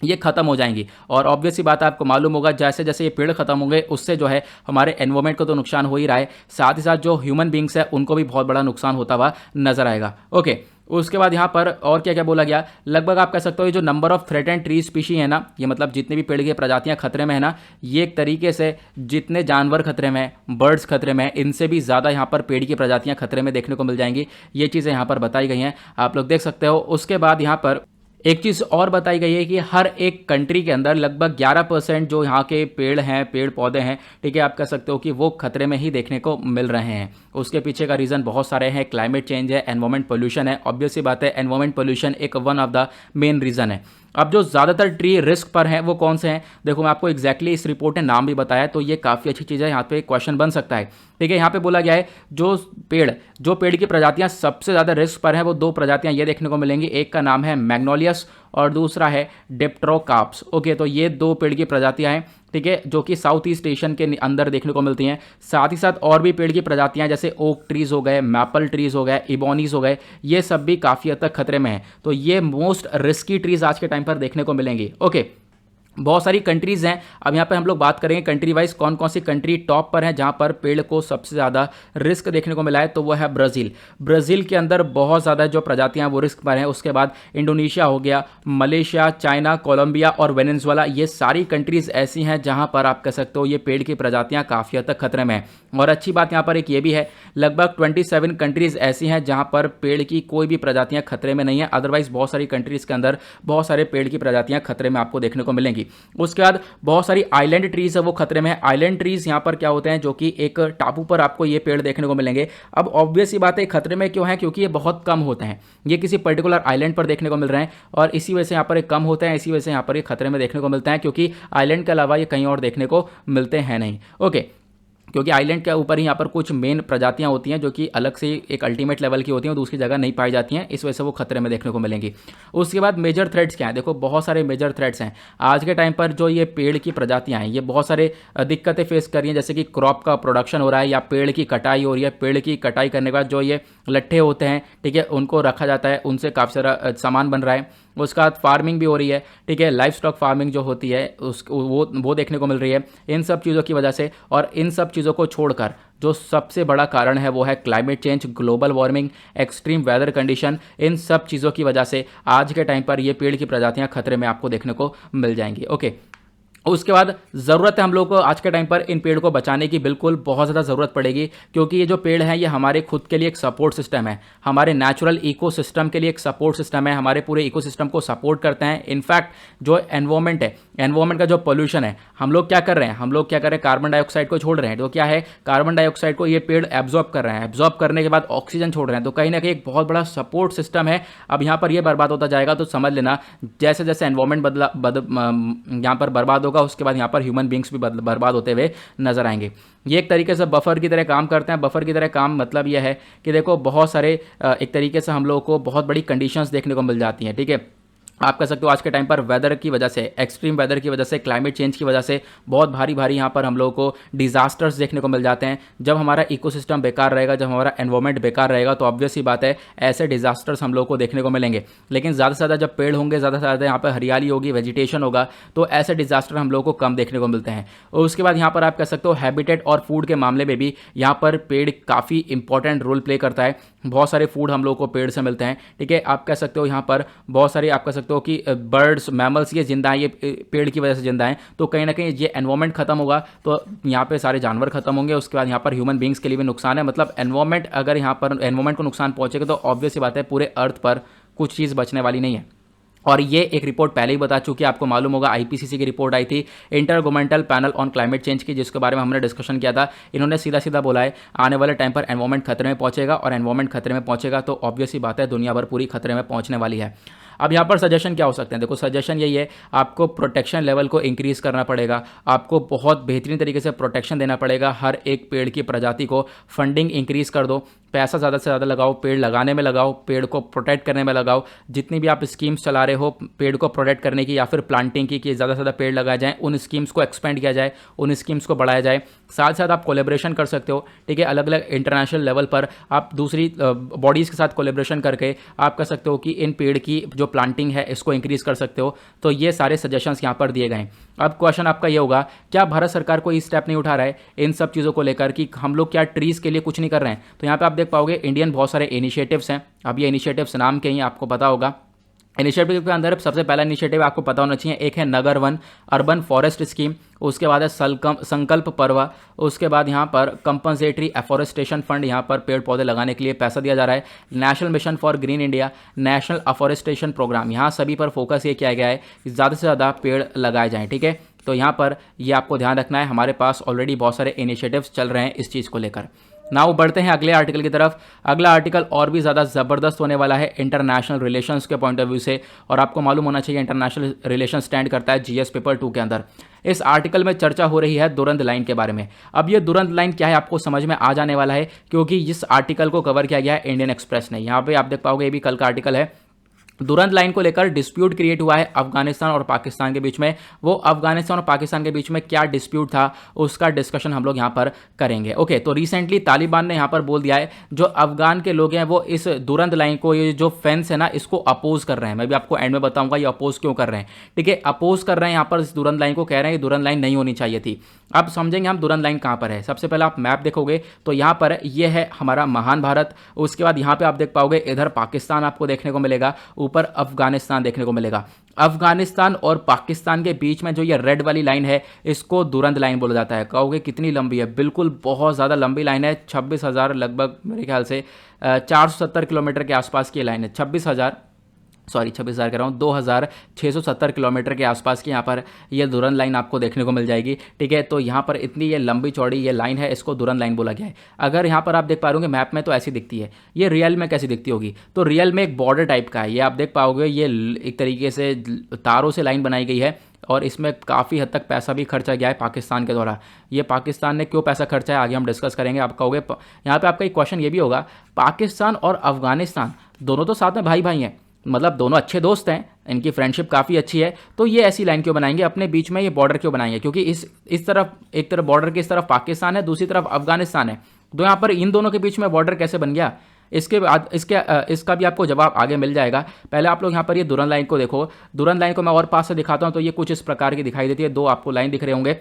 ये खत्म हो जाएंगी। और ऑब्वियसली बात आपको मालूम होगा जैसे जैसे ये पेड़ खत्म होंगे उससे जो है हमारे एनवायरमेंट को तो नुकसान हो ही रहा है, साथ ही साथ जो ह्यूमन बींग्स है उनको भी बहुत बड़ा नुकसान होता हुआ नजर आएगा। ओके, उसके बाद यहाँ पर और क्या क्या बोला गया, लगभग आप कह सकते हो ये जो number of threatened tree species है ना, ये मतलब जितने भी पेड़ की प्रजातियां खतरे में है ना, ये एक तरीके से जितने जानवर खतरे में, बर्ड्स खतरे में, इनसे भी ज़्यादा यहाँ पर पेड़ की प्रजातियां खतरे में देखने को मिल जाएंगी। ये चीज़ें यहाँ पर बताई गई हैं, आप लोग देख सकते हो। उसके बाद यहाँ पर एक चीज़ और बताई गई है कि हर एक कंट्री के अंदर लगभग 11% जो यहाँ के पेड़ हैं, पेड़ पौधे हैं, ठीक है, आप कह सकते हो कि वो खतरे में ही देखने को मिल रहे हैं। उसके पीछे का रीज़न बहुत सारे हैं, क्लाइमेट चेंज है, एनवायरमेंट पोल्यूशन है, ऑब्वियस सी बात है, एनवायरमेंट पोल्यूशन एक one of the main reason है। अब जो ज़्यादातर ट्री रिस्क पर हैं वो कौन से हैं, देखो मैं आपको एग्जैक्टली इस रिपोर्ट ने नाम भी बताया, तो ये काफ़ी अच्छी चीज़ है, यहाँ पे क्वेश्चन बन सकता है। ठीक है, यहाँ पे बोला गया है जो पेड़ की प्रजातियाँ सबसे ज़्यादा रिस्क पर हैं वो दो प्रजातियाँ ये देखने को मिलेंगी, एक का नाम है मैग्नोलियस और दूसरा है डिप्टेरोकार्प्स। ओके, तो ये दो पेड़ की प्रजातियाँ हैं, ठीक है, जो कि साउथ ईस्ट एशियन के अंदर देखने को मिलती हैं। साथ ही साथ और भी पेड़ की प्रजातियां जैसे ओक ट्रीज हो गए, मैपल ट्रीज हो गए, इबोनीज हो गए, ये सब भी काफ़ी हद तक खतरे में हैं। तो ये मोस्ट रिस्की ट्रीज आज के टाइम पर देखने को मिलेंगी। ओके, बहुत सारी कंट्रीज़ हैं। अब यहाँ पे हम लोग बात करेंगे कंट्री वाइज कौन कौन सी कंट्री टॉप पर है जहाँ पर पेड़ को सबसे ज़्यादा रिस्क देखने को मिला है, तो वो है ब्राज़ील। ब्राज़ील के अंदर बहुत ज़्यादा जो प्रजातियाँ वो रिस्क पर हैं। उसके बाद इंडोनेशिया हो गया, मलेशिया, चाइना, कोलंबिया और वेनेजुएला, ये सारी कंट्रीज़ ऐसी हैं जहाँ पर आप कह सकते हो ये पेड़ की प्रजातियाँ काफ़ी हद तक खतरे में हैं। और अच्छी बात यहाँ पर एक ये भी है, लगभग 27 कंट्रीज़ ऐसी हैं जहाँ पर पेड़ की कोई भी प्रजातियाँ खतरे में नहीं है। अदरवाइज बहुत सारी कंट्रीज़ के अंदर बहुत सारे पेड़ की प्रजातियाँ खतरे में आपको देखने को मिलेंगी। उसके बाद बहुत सारी आइलैंड ट्रीज है वो खतरे में है। आइलैंड ट्रीज यहां पर क्या होते हैं, जो कि एक टापू पर आपको ये पेड़ देखने को मिलेंगे। अब ऑब्वियस ही बात है खतरे में क्यों है, क्योंकि ये बहुत कम होते हैं, ये किसी पर्टिकुलर आइलैंड पर देखने को मिल रहे हैं और इसी वजह से यहां पर ये कम होते हैं, इसी वजह से यहां पर ये खतरे में देखने को मिलते हैं, क्योंकि आइलैंड के अलावा ये कहीं और देखने को मिलते हैं नहीं। ओके, क्योंकि आइलैंड के ऊपर ही यहाँ पर कुछ मेन प्रजातियाँ होती हैं जो कि अलग से एक अल्टीमेट लेवल की होती हैं और दूसरी जगह नहीं पाई जाती हैं, इस वजह से वो खतरे में देखने को मिलेंगी। उसके बाद मेजर थ्रेट्स क्या हैं, देखो बहुत सारे मेजर थ्रेट्स हैं आज के टाइम पर। जो ये पेड़ की प्रजातियाँ हैं ये बहुत सारे दिक्कतें फेस कर रही हैं, जैसे कि क्रॉप का प्रोडक्शन हो रहा है या पेड़ की कटाई हो रही है। पेड़ की कटाई करने के बाद जो ये लट्ठे होते हैं, ठीक है, उनको रखा जाता है, उनसे काफ़ी सारा सामान बन रहा है। उसके बाद फार्मिंग भी हो रही है, ठीक है, लाइफ स्टॉक फार्मिंग जो होती है वो देखने को मिल रही है इन सब चीज़ों की वजह से। और इन सब चीज़ों को छोड़कर जो सबसे बड़ा कारण है वो है climate change, global warming, extreme weather condition. इन सब चीज़ों की वजह से आज के टाइम पर ये पेड़ की प्रजातियां खतरे में आपको देखने को मिल जाएंगी। ओके, उसके बाद ज़रूरत है हम लोग को आज के टाइम पर इन पेड़ को बचाने की, बिल्कुल बहुत ज़्यादा ज़रूरत पड़ेगी, क्योंकि ये जो पेड़ हैं ये हमारे खुद के लिए एक सपोर्ट सिस्टम है, हमारे नेचुरल इकोसिस्टम के लिए एक सपोर्ट सिस्टम है, हमारे पूरे इकोसिस्टम को सपोर्ट करते हैं। इनफैक्ट जो एनवायरमेंट है, एनवायरमेंट का जो पोल्यूशन है, हम लोग क्या कर रहे हैं, कार्बन डाइऑक्साइड को छोड़ रहे हैं। तो क्या है, कार्बन डाइऑक्साइड को ये पेड़ एब्जॉर्ब कर रहे हैं, एब्जॉर्ब करने के बाद ऑक्सीजन छोड़ रहे हैं, तो कहीं ना कहीं एक बहुत बड़ा सपोर्ट सिस्टम है। अब यहाँ पर ये बर्बाद होता जाएगा तो समझ लेना जैसे जैसे एनवायरमेंट यहाँ पर बर्बाद होगा, उसके बाद यहाँ पर ह्यूमन बींग्स भी बर्बाद होते हुए नजर आएंगे। ये एक तरीके से बफर की तरह काम करते हैं। बफर की तरह काम मतलब यह है कि देखो बहुत सारे एक तरीके से हम लोगों को बहुत बड़ी कंडीशंस देखने को मिल जाती हैं, ठीक है। आप कह सकते हो आज के टाइम पर वेदर की वजह से, एक्सट्रीम वेदर की वजह से, क्लाइमेट चेंज की वजह से बहुत भारी भारी यहाँ पर हम लोगों को डिजास्टर्स देखने को मिल जाते हैं। जब हमारा इकोसिस्टम बेकार रहेगा, जब हमारा एनवायरमेंट बेकार रहेगा, तो ऑब्वियस ही बात है ऐसे डिजास्टर्स हम लोगों को देखने को मिलेंगे। लेकिन ज़्यादा से ज़्यादा जब पेड़ होंगे, ज़्यादा से ज़्यादा यहाँ पर हरियाली होगी, वेजिटेशन होगा, तो ऐसे डिजास्टर हम लोगों को कम देखने को मिलते हैं। और उसके बाद यहाँ पर आप कह सकते हो हैबिटेट और फूड के मामले में भी यहाँ पर पेड़ काफ़ी इंपॉर्टेंट रोल प्ले करता है। बहुत सारे फूड हम लोगों को पेड़ से मिलते हैं, ठीक है। आप कह सकते हो यहाँ पर बहुत सारे आप कह सकते हो कि बर्ड्स, मैमल्स ये जिंदा हैं, ये पेड़ की वजह से जिंदा हैं। तो कहीं ना कहीं ये एनवायरमेंट खत्म होगा तो यहाँ पे सारे जानवर खत्म होंगे। उसके बाद यहाँ पर ह्यूमन बींग्स के लिए भी नुकसान है। मतलब एनवायरमेंट, अगर यहाँ पर एनवायरमेंट को नुकसान पहुंचेगा तो ऑब्वियस बात है पूरे अर्थ पर कुछ चीज़ बचने वाली नहीं है। और ये एक रिपोर्ट पहले ही बता चुकी है, आपको मालूम होगा आईपीसीसी की रिपोर्ट आई थी, inter governmental panel on climate change की, जिसके बारे में हमने डिस्कशन किया था। इन्होंने सीधा सीधा बोला है आने वाले टाइम पर एनवायरमेंट खतरे में पहुंचेगा, और एनवायरमेंट खतरे में पहुंचेगा तो ऑब्वियस ही बात है दुनिया भर पूरी खतरे में पहुंचने वाली है। अब यहाँ पर सजेशन क्या हो सकते हैं, देखो सजेशन यही है, आपको प्रोटेक्शन लेवल को इंक्रीज़ करना पड़ेगा, आपको बहुत बेहतरीन तरीके से प्रोटेक्शन देना पड़ेगा। हर एक पेड़ की प्रजाति को फंडिंग इंक्रीज़ कर दो, पैसा ज़्यादा से ज़्यादा लगाओ, पेड़ लगाने में लगाओ, पेड़ को प्रोटेक्ट करने में लगाओ। जितनी भी आप स्कीम्स चला रहे हो पेड़ को प्रोटेक्ट करने की या फिर प्लांटिंग की, कि ज़्यादा से ज़्यादा पेड़ लगाए जाएँ, उन स्कीम्स को एक्सपेंड किया जाए, उन स्कीम्स को बढ़ाया जाए। साथ साथ आप कोलेब्रेशन कर सकते हो, ठीक है, अलग अलग इंटरनेशनल लेवल पर आप दूसरी बॉडीज़ के साथ कोलेब्रेशन करके आप कह सकते हो कि इन पेड़ की जो प्लांटिंग है इसको इंक्रीज़ कर सकते हो। तो ये सारे सजेशंस यहाँ पर दिए गए हैं। अब क्वेश्चन आपका ये होगा, क्या भारत सरकार कोई स्टेप नहीं उठा रहा है इन सब चीज़ों को लेकर, कि हम लोग क्या ट्रीज़ के लिए कुछ नहीं कर रहे हैं। तो यहाँ पे आप देख देख पाओगे इंडियन बहुत सारे इनिशिएटिव्स हैं। अब ये इनिशिएटिव्स नाम के ही आपको पता होगा। इनिशिएटिव के अंदर सबसे पहला इनिशिएटिव आपको पता होना चाहिए, एक है नगर वन अर्बन फॉरेस्ट स्कीम, उसके बाद है संकल्प पर्व, उसके बाद यहाँ पर कंपनसेटरी एफॉरेस्टेशन फंड, यहाँ पर पेड़ पौधे लगाने के लिए पैसा दिया जा रहा है, national mission for green India, national afforestation programme, यहाँ सभी पर फोकस ये किया गया है कि ज़्यादा से ज़्यादा पेड़ लगाए जाएँ। ठीक है, तो यहाँ पर ये आपको ध्यान रखना है, हमारे पास ऑलरेडी बहुत सारे इनिशिएटिव्स चल रहे हैं इस चीज़ को लेकर। नाउ बढ़ते हैं अगले आर्टिकल की तरफ। अगला आर्टिकल और भी ज़्यादा ज़बरदस्त होने वाला है इंटरनेशनल रिलेशंस के पॉइंट ऑफ व्यू से, और आपको मालूम होना चाहिए इंटरनेशनल रिलेशन स्टैंड करता है जीएस पेपर 2 के अंदर। इस आर्टिकल में चर्चा हो रही है दुरंत लाइन के बारे में। अब ये दुरंत लाइन क्या है आपको समझ में आ जाने वाला है, क्योंकि इस आर्टिकल को कवर किया गया है इंडियन एक्सप्रेस ने। यहाँ पे आप देख पाओगे, ये भी कल का आर्टिकल है। दुरंत लाइन को लेकर डिस्प्यूट क्रिएट हुआ है अफगानिस्तान और पाकिस्तान के बीच में। वो अफगानिस्तान और पाकिस्तान के बीच में क्या डिस्प्यूट था उसका डिस्कशन हम लोग यहाँ पर करेंगे। ओके, तो रिसेंटली तालिबान ने यहाँ पर बोल दिया है जो अफगान के लोग हैं वो इस दुरंत लाइन को, ये जो फेंस है ना, इसको अपोज कर रहे हैं। मैं भी आपको एंड में बताऊंगा ये अपोज क्यों कर रहे हैं। ठीक है, अपोज कर रहे हैं यहाँ पर इस दुरंत लाइन को, कह रहे हैं ये दुरंत लाइन नहीं होनी चाहिए थी। अब समझेंगे हम दुरंत लाइन कहाँ पर है। सबसे पहले आप मैप देखोगे तो यहाँ पर ये है हमारा महान भारत, उसके बाद यहाँ पे आप देख पाओगे इधर पाकिस्तान आपको देखने को मिलेगा, ऊपर अफगानिस्तान देखने को मिलेगा। अफगानिस्तान और पाकिस्तान के बीच में जो ये रेड वाली लाइन है इसको दुरंत लाइन बोला जाता है। कहोगे कितनी लंबी है, बिल्कुल बहुत ज़्यादा लंबी लाइन है, 26,000 लगभग मेरे ख्याल से 470 किलोमीटर के आसपास की लाइन है। 26,000 कह रहा हूँ, 2,670 किलोमीटर के आसपास की यहाँ पर ये दुरंत लाइन आपको देखने को मिल जाएगी। ठीक है, तो यहाँ पर इतनी ये लंबी चौड़ी ये लाइन है, इसको दुरंत लाइन बोला गया है। अगर यहाँ पर आप देख पा रहे होंगे मैप में तो ऐसी दिखती है, ये रियल में कैसी दिखती होगी, तो रियल में एक बॉर्डर टाइप का है। ये आप देख पाओगे, ये एक तरीके से तारों से लाइन बनाई गई है और इसमें काफ़ी हद तक पैसा भी खर्चा गया है पाकिस्तान के द्वारा। ये पाकिस्तान ने क्यों पैसा खर्चा है आगे हम डिस्कस करेंगे। आप कहोगे, यहाँ पे आपका एक क्वेश्चन ये भी होगा, पाकिस्तान और अफगानिस्तान दोनों तो साथ में भाई भाई हैं, मतलब दोनों अच्छे दोस्त हैं, इनकी फ्रेंडशिप काफ़ी अच्छी है, तो ये ऐसी लाइन क्यों बनाएंगे, अपने बीच में ये बॉर्डर क्यों बनाएंगे, क्योंकि इस तरफ एक तरफ बॉर्डर की इस तरफ पाकिस्तान है, दूसरी तरफ अफगानिस्तान है, तो यहाँ पर इन दोनों के बीच में बॉर्डर कैसे बन गया, इसके बाद इसका भी आपको जवाब आगे मिल जाएगा। पहले आप लोग यहाँ पर ये दुरंत लाइन को देखो। दुरंत लाइन को मैं और पास से दिखाता हूँ तो ये कुछ इस प्रकार की दिखाई देती है। दो आपको लाइन दिख रहे होंगे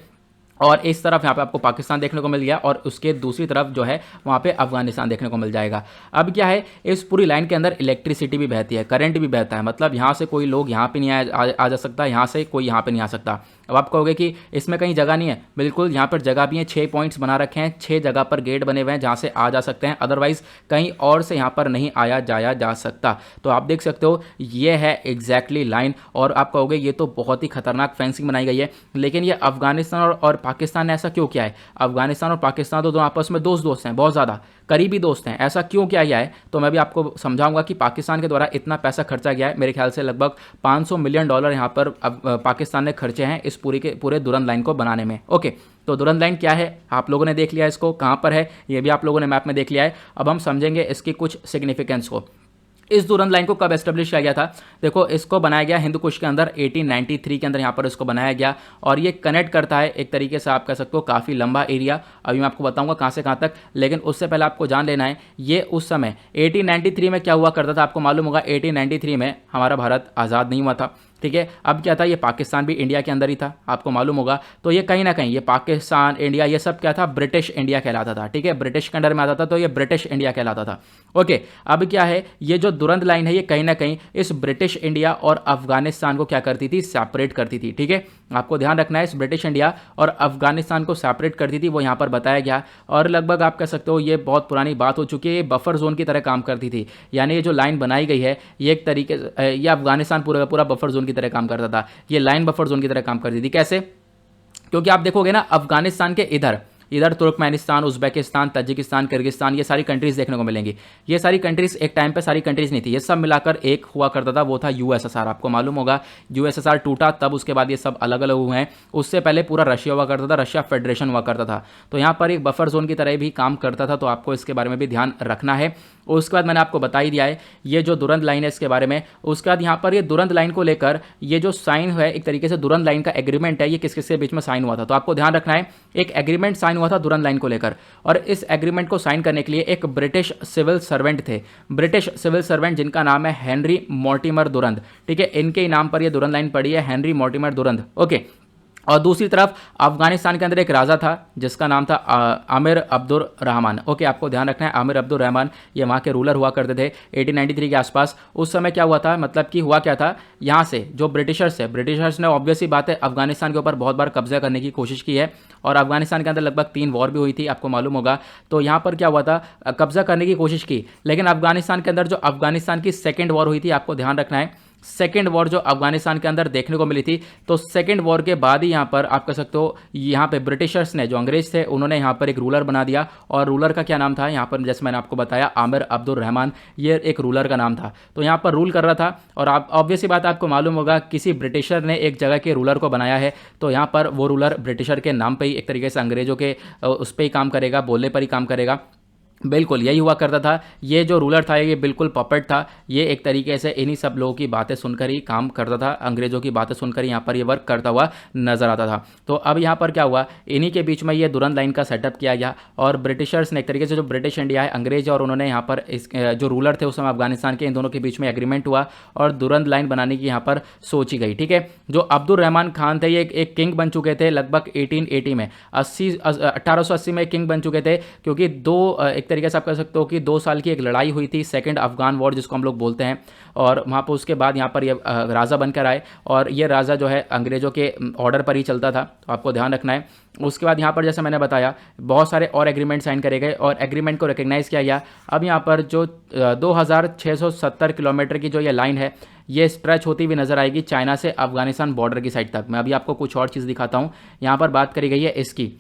और इस तरफ यहाँ पे आपको पाकिस्तान देखने को मिल गया और उसके दूसरी तरफ जो है वहाँ पे अफगानिस्तान देखने को मिल जाएगा। अब क्या है, इस पूरी लाइन के अंदर इलेक्ट्रिसिटी भी बहती है, करंट भी बहता है, मतलब यहाँ से कोई लोग यहाँ पे नहीं आ जा सकता, यहाँ से कोई यहाँ पे नहीं आ सकता। अब आप कहोगे कि इसमें कहीं जगह नहीं है, बिल्कुल यहाँ पर जगह भी है। 6 पॉइंट्स बना रखे हैं, 6 जगह पर गेट बने हुए हैं जहाँ से आ जा सकते हैं, अदरवाइज कहीं और से यहाँ पर नहीं आया जाया जा सकता। तो आप देख सकते हो ये है एग्जैक्टली लाइन। और आप कहोगे ये तो बहुत ही खतरनाक फेंसिंग बनाई गई है, लेकिन ये अफगानिस्तान और पाकिस्तान ने ऐसा क्यों किया है। अफगानिस्तान और पाकिस्तान तो दोनों आपस में दोस्त हैं, बहुत ज़्यादा करीबी दोस्त हैं, ऐसा क्यों किया गया है तो मैं भी आपको समझाऊंगा कि पाकिस्तान के द्वारा इतना पैसा खर्चा गया है। मेरे ख्याल से लगभग $500 मिलियन यहाँ पर पाकिस्तान ने खर्चे हैं इस पूरे दुरंत लाइन को बनाने में। ओके, तो दुरंत लाइन क्या है आप लोगों ने देख लिया, इसको कहाँ पर है ये भी आप लोगों ने मैप में देख लिया है। अब हम समझेंगे इसकी कुछ सिग्निफिकेंस को। इस दुरंत लाइन को कब एस्टेब्लिश किया गया था, देखो इसको बनाया गया हिंदू कुश के अंदर 1893 के अंदर यहाँ पर इसको बनाया गया और ये कनेक्ट करता है एक तरीके से आप कह सकते हो काफ़ी लंबा एरिया। अभी मैं आपको बताऊंगा कहाँ से कहाँ तक, लेकिन उससे पहले आपको जान लेना है ये उस समय 1893 में क्या हुआ करता था। आपको मालूम होगा 1893 में हमारा भारत आज़ाद नहीं हुआ था। ठीक है, अब क्या था, ये पाकिस्तान भी इंडिया के अंदर ही था, आपको मालूम होगा। तो ये कहीं ना कहीं ये पाकिस्तान इंडिया ये सब क्या था, ब्रिटिश इंडिया कहलाता था। ठीक है, ब्रिटिश के अंडर में आता था तो ये ब्रिटिश इंडिया कहलाता था। ओके, अब क्या है, ये जो दुरंत लाइन है ये कहीं ना कहीं इस ब्रिटिश इंडिया और अफगानिस्तान को क्या करती थी, सेपरेट करती थी। ठीक है, आपको ध्यान रखना है, इस ब्रिटिश इंडिया और अफगानिस्तान को सेपरेट करती थी, वो यहाँ पर बताया गया। और लगभग आप कह सकते हो ये बहुत पुरानी बात हो चुकी है, ये बफर जोन की तरह काम करती थी। यानी ये जो लाइन बनाई गई है ये एक तरीके से ये अफगानिस्तान पूरा का पूरा बफर जोन की तरह काम करता था। ये लाइन बफर जोन की तरह काम करती थी। कैसे, क्योंकि आप देखोगे ना अफगानिस्तान के इधर तुर्कमेनिस्तान, उज्बेकिस्तान, तजिकिस्तान, किर्गिस्तान, ये सारी कंट्रीज देखने को मिलेंगी। ये सारी कंट्रीज एक टाइम पे सारी कंट्रीज नहीं थी, ये सब मिलाकर एक हुआ करता था, वो था यूएसएसआर। आपको मालूम होगा यूएसएसआर टूटा तब उसके बाद ये सब अलग अलग हुए हैं। उससे पहले पूरा रशिया हुआ करता था, रशिया फेडरेशन हुआ करता था। तो यहाँ पर एक बफर जोन की तरह भी काम करता था, तो आपको इसके बारे में भी ध्यान रखना है। उसके बाद मैंने आपको बता ही दिया है ये जो दुरंत लाइन है इसके बारे में। उसके बाद यहाँ पर ये दुरंत लाइन को लेकर ये जो साइन है एक तरीके से दुरंत लाइन का एग्रीमेंट है, ये किस किसके बीच में साइन हुआ था, तो आपको ध्यान रखना है एक एग्रीमेंट साइन हुआ था दुरंत लाइन को लेकर। और इस एग्रीमेंट को साइन करने के लिए एक ब्रिटिश सिविल सर्वेंट थे, ब्रिटिश सिविल सर्वेंट जिनका नाम है हेनरी मॉर्टिमर दुरंत। ठीक है, इनके नाम पर यह दुरंत लाइन पड़ी है, हेनरी मॉर्टिमर दुरंत। ओके, और दूसरी तरफ अफगानिस्तान के अंदर एक राजा था जिसका नाम था आमिर अब्दुल रहमान। ओके, आपको ध्यान रखना है, आमिर अब्दुल रहमान ये वहाँ के रूलर हुआ करते थे 1893 के आसपास। उस समय क्या हुआ था, मतलब कि हुआ क्या था, यहाँ से जो ब्रिटिशर्स है, ब्रिटिशर्स ने ऑब्वियस ही बात है अफगानिस्तान के ऊपर बहुत बार कब्जा करने की कोशिश की है और अफगानिस्तान के अंदर लगभग 3 वॉर भी हुई थी, आपको मालूम होगा। तो यहाँ पर क्या हुआ था, कब्जा करने की कोशिश की, लेकिन अफगानिस्तान के अंदर जो अफगानिस्तान की सेकेंड वॉर हुई थी, आपको ध्यान रखना है, सेकेंड वॉर जो अफगानिस्तान के अंदर देखने को मिली थी, तो सेकेंड वॉर के बाद ही यहाँ पर आप कह सकते हो यहाँ पे ब्रिटिशर्स ने, जो अंग्रेज थे, उन्होंने यहाँ पर एक रूलर बना दिया। और रूलर का क्या नाम था यहाँ पर, जैसे मैंने आपको बताया, आमिर अब्दुल रहमान, ये एक रूलर का नाम था। तो यहाँ पर रूल कर रहा था और आप ऑब्वियसली बात आपको मालूम होगा, किसी ब्रिटिशर ने एक जगह के रूलर को बनाया है तो यहाँ पर वो रूलर ब्रिटिशर के नाम पर ही एक तरीके से अंग्रेजों के उस पर ही काम करेगा, बोलने पर ही काम करेगा। बिल्कुल यही हुआ करता था। ये जो रूलर था ये बिल्कुल पपेट था, ये एक तरीके से इन्हीं सब लोगों की बातें सुनकर ही काम करता था, अंग्रेजों की बातें सुनकर यहाँ पर ये वर्क करता हुआ नजर आता था। तो अब यहाँ पर क्या हुआ, इन्हीं के बीच में ये दुरंत लाइन का सेटअप किया गया और ब्रिटिशर्स ने एक तरीके से, जो ब्रिटिश इंडिया है, अंग्रेज और उन्होंने यहाँ पर इस जो रूलर थे उस समय अफगानिस्तान के, इन दोनों के बीच में एग्रीमेंट हुआ और दुरंत लाइन बनाने की यहाँ पर सोची गई। ठीक है, जो अब्दुल रहमान खान थे ये एक किंग बन चुके थे लगभग 1880 में, 1880 में किंग बन चुके थे, क्योंकि एक तरीके से आप कह सकते हो कि 2 साल की एक लड़ाई हुई थी, सेकंड अफगान वॉर जिसको हम लोग बोलते हैं, और वहाँ पर उसके बाद यहाँ पर ये राजा बनकर आए और ये राजा जो है अंग्रेजों के ऑर्डर पर ही चलता था, तो आपको ध्यान रखना है। उसके बाद यहाँ पर जैसे मैंने बताया बहुत सारे और एग्रीमेंट साइन करे गए और एग्रीमेंट को रिकग्नाइज़ किया गया। अब यहाँ पर जो 2670 किलोमीटर की जो ये लाइन है ये स्ट्रेच होती हुई नजर आएगी चाइना से अफगानिस्तान बॉर्डर की साइड तक। मैं अभी आपको कुछ और चीज़ दिखाता हूँ। यहाँ पर बात करी गई है इसकी,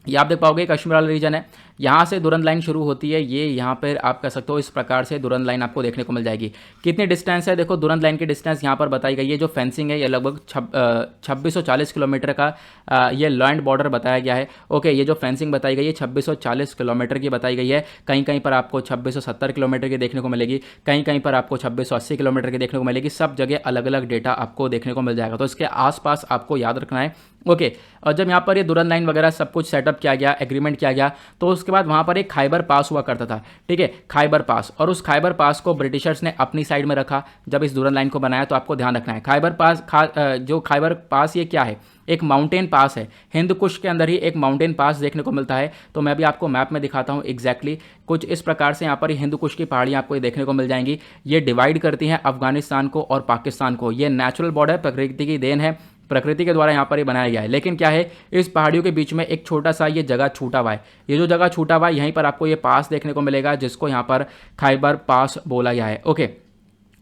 ये आप देख पाओगे कश्मीर वाला रीजन है, यहाँ से दुरंत लाइन शुरू होती है, ये यहाँ पर आप कह सकते हो इस प्रकार से दुरंत लाइन आपको देखने को मिल जाएगी। कितनी डिस्टेंस है, देखो दुरंत लाइन की डिस्टेंस यहाँ पर बताई गई है। जो फेंसिंग है ये लगभग 2640 किलोमीटर का ये लैंड बॉर्डर बताया गया है। ओके, ये जो फेंसिंग बताई गई है 2640 किलोमीटर की बताई गई है। कहीं कहीं पर आपको 2670 किलोमीटर की देखने को मिलेगी, कहीं कहीं पर आपको 2680 किलोमीटर की देखने को मिलेगी, सब जगह अलग अलग डेटा आपको देखने को मिल जाएगा। तो इसके आसपास आपको याद रखना है। ओके, और जब यहाँ पर ये दुरंत लाइन वगैरह सब कुछ सेटअप किया गया, एग्रीमेंट किया गया, तो उसके बाद वहाँ पर एक खाइबर पास हुआ करता था। ठीक है, खाइबर पास, और उस खाइबर पास को ब्रिटिशर्स ने अपनी साइड में रखा जब इस दुरंत लाइन को बनाया। तो आपको ध्यान रखना है खाइबर पास जो खाइबर पास ये क्या है, एक माउंटेन पास है। हिंद कुश के अंदर ही एक माउंटेन पास देखने को मिलता है। तो मैं भी आपको मैप में दिखाता हूँ एग्जैक्टली कुछ इस प्रकार से यहाँ पर हिंद कुश की पहाड़ियाँ आपको ये देखने को मिल जाएंगी। ये डिवाइड करती हैं अफगानिस्तान को और पाकिस्तान को। ये नेचुरल बॉर्डर, प्रकृति की देन है, प्रकृति के द्वारा यहाँ पर ही बनाया गया है। लेकिन क्या है, इस पहाड़ियों के बीच में एक छोटा सा ये जगह छूटा हुआ है। ये जो जगह छूटा हुआ है यहीं पर आपको ये पास देखने को मिलेगा जिसको यहाँ पर खाइबर पास बोला गया है। ओके,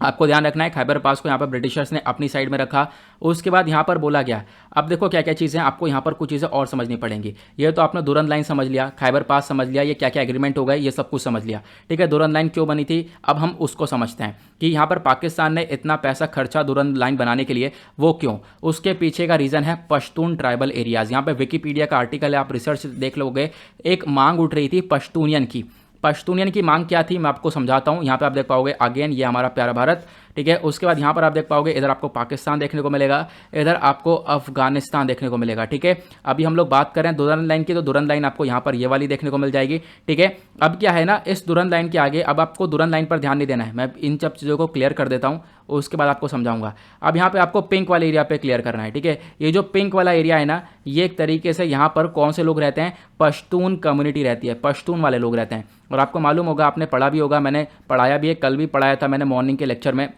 आपको ध्यान रखना है खाइबर पास को यहाँ पर ब्रिटिशर्स ने अपनी साइड में रखा। उसके बाद यहाँ पर बोला गया, अब देखो क्या क्या चीज़ें, आपको यहाँ पर कुछ चीज़ें और समझनी पड़ेंगी। ये तो आपने दुरंत लाइन समझ लिया, खाइबर पास समझ लिया, ये क्या क्या एग्रीमेंट हो गए, ये सब कुछ समझ लिया। ठीक है, दुरंत लाइन क्यों बनी थी, अब हम उसको समझते हैं कि यहाँ पर पाकिस्तान ने इतना पैसा खर्चा दुरंत लाइन बनाने के लिए, वो क्यों, उसके पीछे का रीज़न है पश्तून ट्राइबल एरियाज़। यहाँ पर विकीपीडिया का आर्टिकल है, आप रिसर्च देख लोगे। एक मांग उठ रही थी पश्तूनियन की। पश्तूनियन की मांग क्या थी, मैं आपको समझाता हूँ। यहाँ पे आप देख पाओगे अगेन ये हमारा प्यारा भारत। ठीक है, उसके बाद यहाँ पर आप देख पाओगे इधर आपको पाकिस्तान देखने को मिलेगा, इधर आपको अफगानिस्तान देखने को मिलेगा। ठीक है, अभी हम लोग बात करें दुरंत लाइन की, तो दुरंत लाइन आपको यहाँ पर ये वाली देखने को मिल जाएगी। ठीक है, अब क्या है ना, इस दुरंत लाइन के आगे अब आपको दुरंत लाइन पर ध्यान नहीं देना है। मैं इन सब चीज़ों को क्लियर कर देता हूँ, उसके बाद आपको समझाऊंगा। अब यहाँ पे आपको पिंक वाले एरिया पे क्लियर करना है। ठीक है, ये जो पिंक वाला एरिया है ना, ये एक तरीके से यहाँ पर कौन से लोग रहते हैं, पश्तून कम्युनिटी रहती है, पश्तून वाले लोग रहते हैं। और आपको मालूम होगा, आपने पढ़ा भी होगा, मैंने पढ़ाया भी है, कल भी पढ़ाया था मैंने मॉर्निंग के लेक्चर में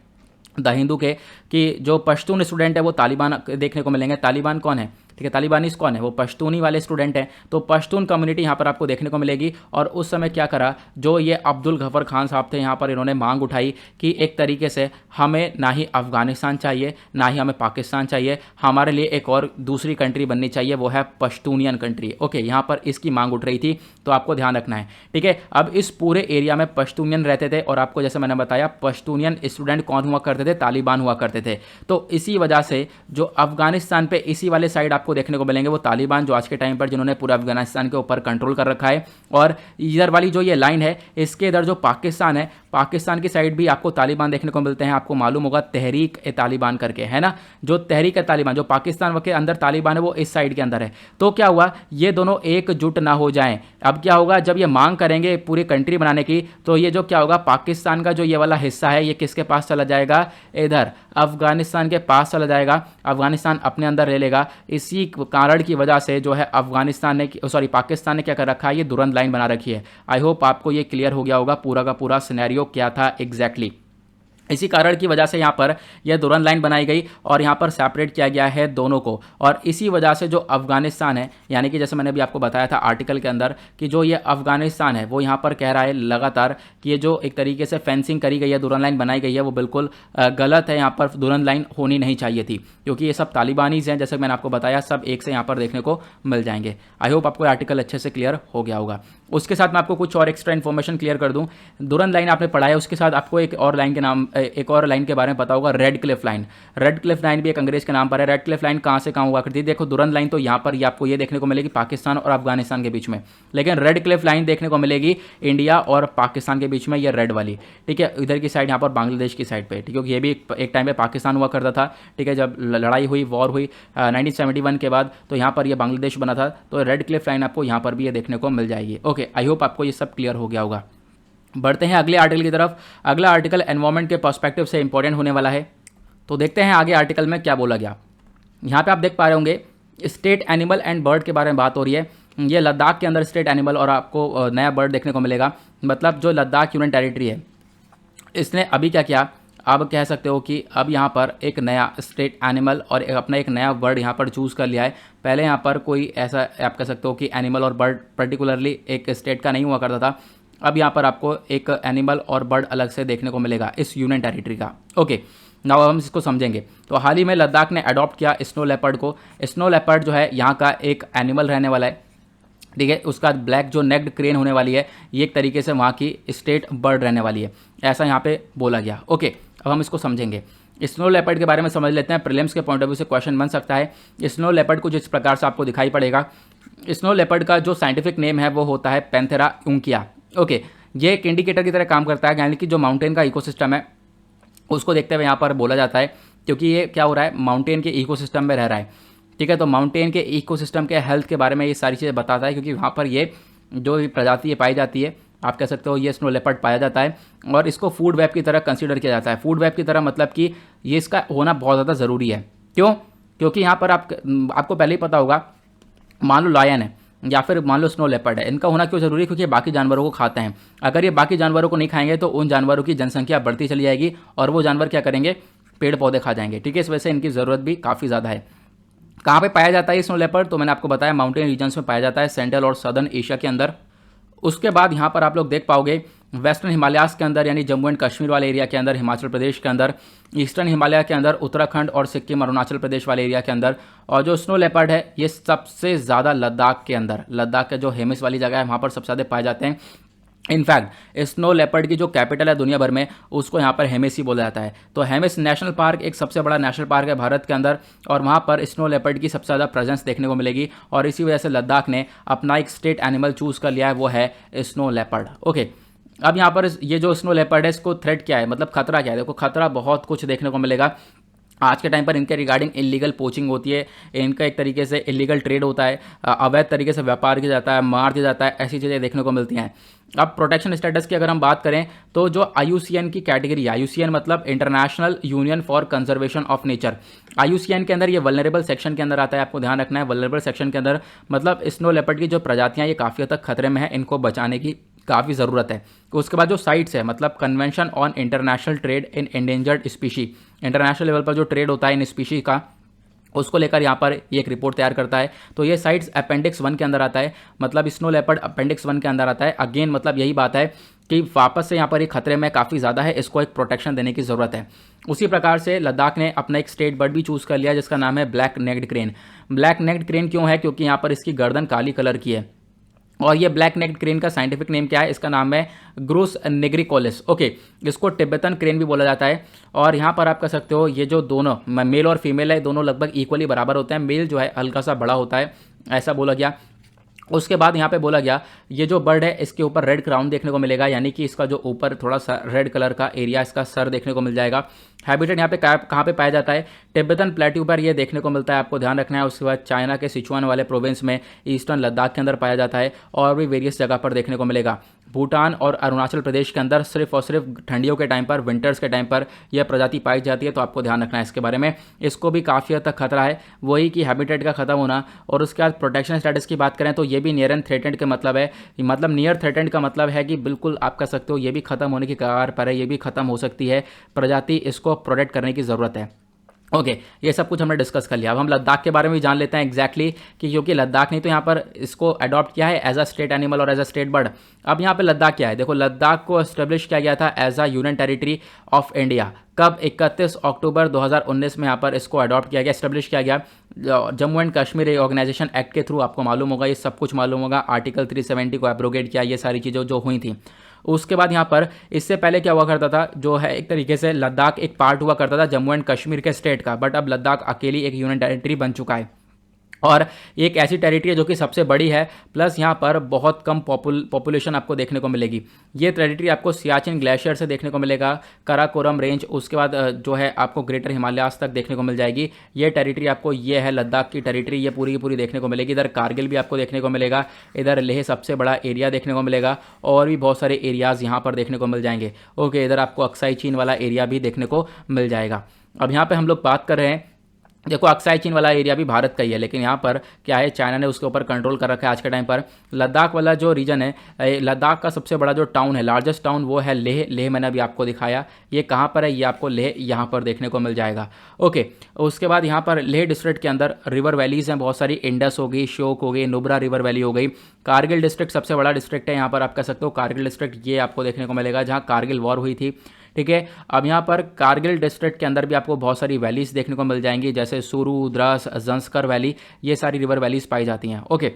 द हिंदू के, कि जो पश्तून स्टूडेंट है वो तालिबान देखने को मिलेंगे। तालिबान कौन है, ठीक है, तालिबानीज कौन है, वो पश्तूनी वाले स्टूडेंट हैं। तो पश्तून कम्युनिटी यहाँ पर आपको देखने को मिलेगी। और उस समय क्या करा, जो ये अब्दुल गफर खान साहब थे, यहाँ पर इन्होंने मांग उठाई कि एक तरीके से हमें ना ही अफगानिस्तान चाहिए, ना ही हमें पाकिस्तान चाहिए, हमारे लिए एक और दूसरी कंट्री बननी चाहिए, वो है पश्तूनियन कंट्री। ओके, यहाँ पर इसकी मांग उठ रही थी, तो आपको ध्यान रखना है। ठीक है, अब इस पूरे एरिया में पश्तूनियन रहते थे और आपको जैसे मैंने बताया पश्तूनियन स्टूडेंट कौन हुआ करते थे, तालिबान हुआ करते थे। तो इसी वजह से जो अफगानिस्तान पे इसी वाले साइड आपको देखने को मिलेंगे वो तालिबान, जो आज के टाइम पर जिन्होंने पूरा अफगानिस्तान के ऊपर कंट्रोल कर रखा है। और इधर वाली जो ये लाइन है, इसके इधर जो पाकिस्तान है, पाकिस्तान की साइड भी आपको तालिबान देखने को मिलते हैं। आपको मालूम होगा तहरीक ए तालिबान करके है ना, जो तहरीक ए तालिबान, जो पाकिस्तान के अंदर तालिबान है वो इस साइड के अंदर है। तो क्या हुआ, ये दोनों एकजुट ना हो जाएं। अब क्या होगा, जब ये मांग करेंगे पूरी कंट्री बनाने की, तो ये जो क्या होगा, पाकिस्तान का जो ये वाला हिस्सा है ये किसके पास चला जाएगा, इधर अफगानिस्तान के पास चला जाएगा, अफगानिस्तान अपने अंदर ले लेगा। इसी कारण की वजह से जो है पाकिस्तान ने क्या कर रखा है, ये दुरंत लाइन बना रखी है। आई होप आपको ये क्लियर हो गया होगा पूरा का पूरा सिनेरियो क्या था एग्जैक्टली। इसी कारण की वजह से यहाँ पर यह दुरंत लाइन बनाई गई और यहाँ पर सेपरेट किया गया है दोनों को। और इसी वजह से जो अफगानिस्तान है, यानी कि जैसे मैंने अभी आपको बताया था आर्टिकल के अंदर कि जो ये अफगानिस्तान है वो यहाँ पर कह रहा है लगातार कि ये जो एक तरीके से फेंसिंग करी गई है, दुरंत लाइन बनाई गई है, वो बिल्कुल गलत है। यहाँ पर दुरंत लाइन होनी नहीं चाहिए थी, क्योंकि ये सब तालिबानीज हैं, जैसे मैंने आपको बताया, सब एक से यहाँ पर देखने को मिल जाएंगे। आई होप आपको आर्टिकल अच्छे से क्लियर हो गया होगा। उसके साथ मैं आपको कुछ और एक्स्ट्रा इन्फॉर्मेशन क्लियर कर दूं। दुरंत लाइन आपने पढ़ा है, उसके साथ आपको एक और लाइन के बारे में पता होगा, red Cliff line. Red Cliff line भी एक अंग्रेज के नाम पर है। रेड क्लिफ लाइन कहाँ से कहाँ हुआ करती है? देखो, दुरंत लाइन तो यहाँ पर ये आपको ये देखने को मिलेगी पाकिस्तान और अफगानिस्तान के बीच में, लेकिन रेड क्लिफ लाइन देखने को मिलेगी इंडिया और पाकिस्तान के बीच में, ये रेड वाली, ठीक है। इधर की साइड यहाँ पर बांग्लादेश की साइड पे, ठीक है। ये भी एक टाइम पे पाकिस्तान हुआ करता था, ठीक है। जब लड़ाई हुई, वॉर हुई 1971 के बाद, तो यहाँ पर ये बांग्लादेश बना था। तो रेड क्लिफ लाइन आपको यहाँ पर भी ये देखने को मिल जाएगी। ओके, आई होप आपको ये सब क्लियर हो गया होगा। बढ़ते हैं अगले आर्टिकल की तरफ। अगला आर्टिकल एनवायरनमेंट के पर्सपेक्टिव से इंपॉर्टेंट होने वाला है। तो देखते हैं आगे आर्टिकल में क्या बोला गया। यहाँ पे आप देख पा रहे होंगे स्टेट एनिमल एंड बर्ड के बारे में बात हो रही है। ये लद्दाख के अंदर स्टेट एनिमल और आपको नया बर्ड देखने को मिलेगा। मतलब जो लद्दाख यूनियन टेरिटरी है, इसने अभी क्या किया, अब कह सकते हो कि अब यहाँ पर एक नया स्टेट एनिमल और अपना एक नया बर्ड यहाँ पर चूज़ कर लिया है। पहले यहाँ पर कोई ऐसा आप कह सकते हो कि एनिमल और बर्ड पर्टिकुलरली एक स्टेट का नहीं हुआ करता था। अब यहाँ पर आपको एक एनिमल और बर्ड अलग से देखने को मिलेगा इस यूनियन टेरिटरी का। ओके, नाउ हम इसको समझेंगे। तो हाल ही में लद्दाख ने अडॉप्ट किया स्नो लेपर्ड को। स्नो लेपर्ड जो है यहाँ का एक एनिमल रहने वाला है, ठीक है। उसका ब्लैक जो नेक्ड क्रेन होने वाली है, ये एक तरीके से वहाँ की स्टेट बर्ड रहने वाली है, ऐसा यहाँ पे बोला गया। ओके, अब हम इसको समझेंगे। स्नो लेपर्ड के बारे में समझ लेते हैं। प्रीलिम्स के पॉइंट ऑफ व्यू से क्वेश्चन बन सकता है। स्नो लेपर्ड को जिस प्रकार से आपको दिखाई पड़ेगा, स्नो लेपर्ड का जो साइंटिफिक नेम है वो होता है पैंथेरा यूंकिया। ओके, ये एक इंडिकेटर की तरह काम करता है, यानी कि जो माउंटेन का इकोसिस्टम है उसको देखते हुए यहाँ पर बोला जाता है, क्योंकि ये क्या हो रहा है, माउंटेन के इकोसिस्टम में रह रहा है, ठीक है। तो माउंटेन के इकोसिस्टम के हेल्थ के बारे में ये सारी चीज़ें बताता है, क्योंकि वहाँ पर ये जो प्रजाति है पाई जाती है, आप कह सकते हो ये स्नो लेपर्ड पाया जाता है और इसको फूड वेब की तरह कंसीडर किया जाता है। फूड वेब की तरह मतलब कि ये इसका होना बहुत ज़्यादा ज़रूरी है। क्यों? क्योंकि यहाँ पर आपको पहले ही पता होगा, मान लो लायन है या फिर मान लो स्नो लेपर्ड है, इनका होना क्यों ज़रूरी है? क्योंकि ये बाकी जानवरों को खाते हैं। अगर ये बाकी जानवरों को नहीं खाएंगे तो उन जानवरों की जनसंख्या बढ़ती चली जाएगी और वो जानवर क्या करेंगे, पेड़ पौधे खा जाएंगे, ठीक है। इस वजह से इनकी ज़रूरत भी काफ़ी ज़्यादा है। कहाँ पे पाया जाता है स्नो लेपर्ड? तो मैंने आपको बताया माउंटेन रीजन्स में पाया जाता है, सेंट्रल और सदर्न एशिया के अंदर। उसके बाद यहाँ पर आप लोग देख पाओगे वेस्टर्न हिमालयाज़ के अंदर, यानी जम्मू एंड कश्मीर वाले एरिया के अंदर, हिमाचल प्रदेश के अंदर, ईस्टर्न हिमालय के अंदर, उत्तराखंड और सिक्किम अरुणाचल प्रदेश वाले एरिया के अंदर। और जो स्नो लेपर्ड है ये सबसे ज़्यादा लद्दाख के अंदर, लद्दाख का जो हेमिस वाली जगह है वहाँ पर सबसे ज़्यादा पाए जाते हैं। इनफैक्ट स्नो लेपर्ड की जो कैपिटल है दुनिया भर में, उसको यहाँ पर हेमिस ही बोला जाता है। तो हेमिस नेशनल पार्क एक सबसे बड़ा नेशनल पार्क है भारत के अंदर, और वहाँ पर स्नो लेपर्ड की सबसे ज़्यादा प्रेजेंस देखने को मिलेगी। और इसी वजह से लद्दाख ने अपना एक स्टेट एनिमल चूज़ कर लिया है, वो है स्नो लेपर्ड। ओके, अब यहाँ पर ये जो स्नो लेपर्ड है, इसको थ्रेट क्या है, मतलब खतरा क्या है? देखो, खतरा बहुत कुछ देखने को मिलेगा। आज के टाइम पर इनके रिगार्डिंग इलीगल पोचिंग होती है, इनका एक तरीके से इलीगल ट्रेड होता है, अवैध तरीके से व्यापार किया जाता है, मार दिया जाता है, ऐसी चीज़ें देखने को मिलती हैं। अब प्रोटेक्शन स्टेटस की अगर हम बात करें तो जो IUCN की कैटेगरी है, IUCN मतलब international union for conservation of nature, IUCN के अंदर ये वल्नरेबल सेक्शन के अंदर आता है। आपको ध्यान रखना है, वल्नरेबल सेक्शन के अंदर मतलब स्नो लेपर्ड की जो प्रजातियाँ ये काफ़ी हद तक खतरे में है, इनको बचाने की काफ़ी ज़रूरत है। उसके बाद जो साइट्स है, मतलब convention on international trade in endangered species, international level पर जो ट्रेड होता है इन स्पीशी का, उसको लेकर यहाँ पर ये एक रिपोर्ट तैयार करता है। तो ये साइट्स अपेंडिक्स 1 के अंदर आता है, मतलब स्नो लेपर्ड अपेंडिक्स 1 के अंदर आता है। अगेन मतलब यही बात है कि वापस से यहाँ पर ये खतरे में काफ़ी ज़्यादा है, इसको एक प्रोटेक्शन देने की ज़रूरत है। उसी प्रकार से लद्दाख ने अपना एक स्टेट बर्ड भी चूज़ कर लिया, जिसका नाम है black necked crane. Black necked crane क्यों है? क्योंकि यहाँ पर इसकी गर्दन काली कलर की है। और ये ब्लैक नेक्ड क्रेन का साइंटिफिक नेम क्या है? इसका नाम है ग्रूस निग्रिकोलिस। ओके, इसको तिब्बतन क्रेन भी बोला जाता है। और यहाँ पर आप कह सकते हो ये जो दोनों मेल और फीमेल है, दोनों लगभग इक्वली बराबर होते हैं। मेल जो है हल्का सा बड़ा होता है, ऐसा बोला गया। उसके बाद यहाँ पे बोला गया ये जो बर्ड है इसके ऊपर रेड क्राउन देखने को मिलेगा, यानी कि इसका जो ऊपर थोड़ा सा रेड कलर का एरिया इसका सर देखने को मिल जाएगा। हैबिटेट यहाँ पे कहाँ पे पाया जाता है? तिब्बतन प्लेट्यू पर ये देखने को मिलता है, आपको ध्यान रखना है। उसके बाद चाइना के सिचुआन वाले प्रोविंस में, ईस्टर्न लद्दाख के अंदर पाया जाता है, और भी वेरियस जगह पर देखने को मिलेगा। भूटान और अरुणाचल प्रदेश के अंदर सिर्फ और सिर्फ ठंडियों के टाइम पर, विंटर्स के टाइम पर यह प्रजाति पाई जाती है। तो आपको ध्यान रखना है इसके बारे में। इसको भी काफ़ी हद तक खतरा है, वही कि हैबिटेट का खत्म होना। और उसके बाद प्रोटेक्शन स्टेटस की बात करें तो ये भी नियर एंड थ्रेटेंड के मतलब है, मतलब नियर थ्रेटेंड का मतलब है कि बिल्कुल आप कह सकते हो ये भी खत्म होने की कगार पर है, ये भी खत्म हो सकती है प्रजाति, इसको प्रोटेक्ट करने की ज़रूरत है। ओके ये सब कुछ हमने डिस्कस कर लिया। अब हम लद्दाख के बारे में भी जान लेते हैं एग्जैक्टली कि क्योंकि लद्दाख नहीं तो यहाँ पर इसको अडॉप्ट किया है एज अ स्टेट एनिमल और एज अ स्टेट बर्ड। अब यहाँ पे लद्दाख क्या है, देखो लद्दाख को एस्टेब्लिश किया गया था as a union territory of India. कब? 31 अक्टूबर 2019 में यहाँ पर इसको अडॉप्ट किया गया, एस्टेब्लिश किया गया Jammu and Kashmir organisation act के थ्रू। आपको मालूम होगा, ये सब कुछ मालूम होगा। आर्टिकल 370 को एब्रोगेट किया, ये सारी चीज़ें जो हुई थी। उसके बाद यहाँ पर इससे पहले क्या हुआ करता था, जो है एक तरीके से लद्दाख एक पार्ट हुआ करता था जम्मू एंड कश्मीर के स्टेट का, बट अब लद्दाख अकेली एक यूनियन टेरिटरी बन चुका है और एक ऐसी टेरिटरी है जो कि सबसे बड़ी है, प्लस यहाँ पर बहुत कम पॉपुलेशन आपको देखने को मिलेगी। ये टेरिटरी आपको सियाचिन ग्लेशियर से देखने को मिलेगा, कराकोरम रेंज, उसके बाद जो है आपको ग्रेटर हिमालयाज तक देखने को मिल जाएगी। ये टेरिटरी आपको, ये है लद्दाख की टेरिटरी, ये पूरी की पूरी देखने को मिलेगी। इधर कारगिल भी आपको देखने को मिलेगा, इधर लेह सबसे बड़ा एरिया देखने को मिलेगा और भी बहुत सारे एरियाज़ यहाँ पर देखने को मिल जाएंगे। ओके, इधर आपको अक्साई चीन वाला एरिया भी देखने को मिल जाएगा। अब यहाँ पर हम लोग बात कर रहे हैं, देखो अक्साई चीन वाला एरिया भी भारत का ही है, लेकिन यहाँ पर क्या है, चाइना ने उसके ऊपर कंट्रोल कर रखा है आज के टाइम पर। लद्दाख वाला जो रीजन है, लद्दाख का सबसे बड़ा जो टाउन है, लार्जेस्ट टाउन, वो है लेह। लेह मैंने अभी आपको दिखाया, ये कहाँ पर है, ये आपको लेह यहाँ पर देखने को मिल जाएगा। ओके, उसके बाद यहाँ पर लेह डिस्ट्रिक्ट के अंदर रिवर वैलीज हैं बहुत सारी, इंडस हो गई, श्योक हो गई, नुब्रा रिवर वैली हो गई। कारगिल डिस्ट्रिक्ट सबसे बड़ा डिस्ट्रिक्ट है यहाँ पर, आप कह सकते हो कारगिल डिस्ट्रिक्ट, ये आपको देखने को मिलेगा जहाँ कारगिल वॉर हुई थी। ठीक है, अब यहाँ पर कारगिल डिस्ट्रिक्ट के अंदर भी आपको बहुत सारी वैलीज देखने को मिल जाएंगी, जैसे सुरू, द्रस, जंस्कर वैली, ये सारी रिवर वैलीज पाई जाती हैं। ओके,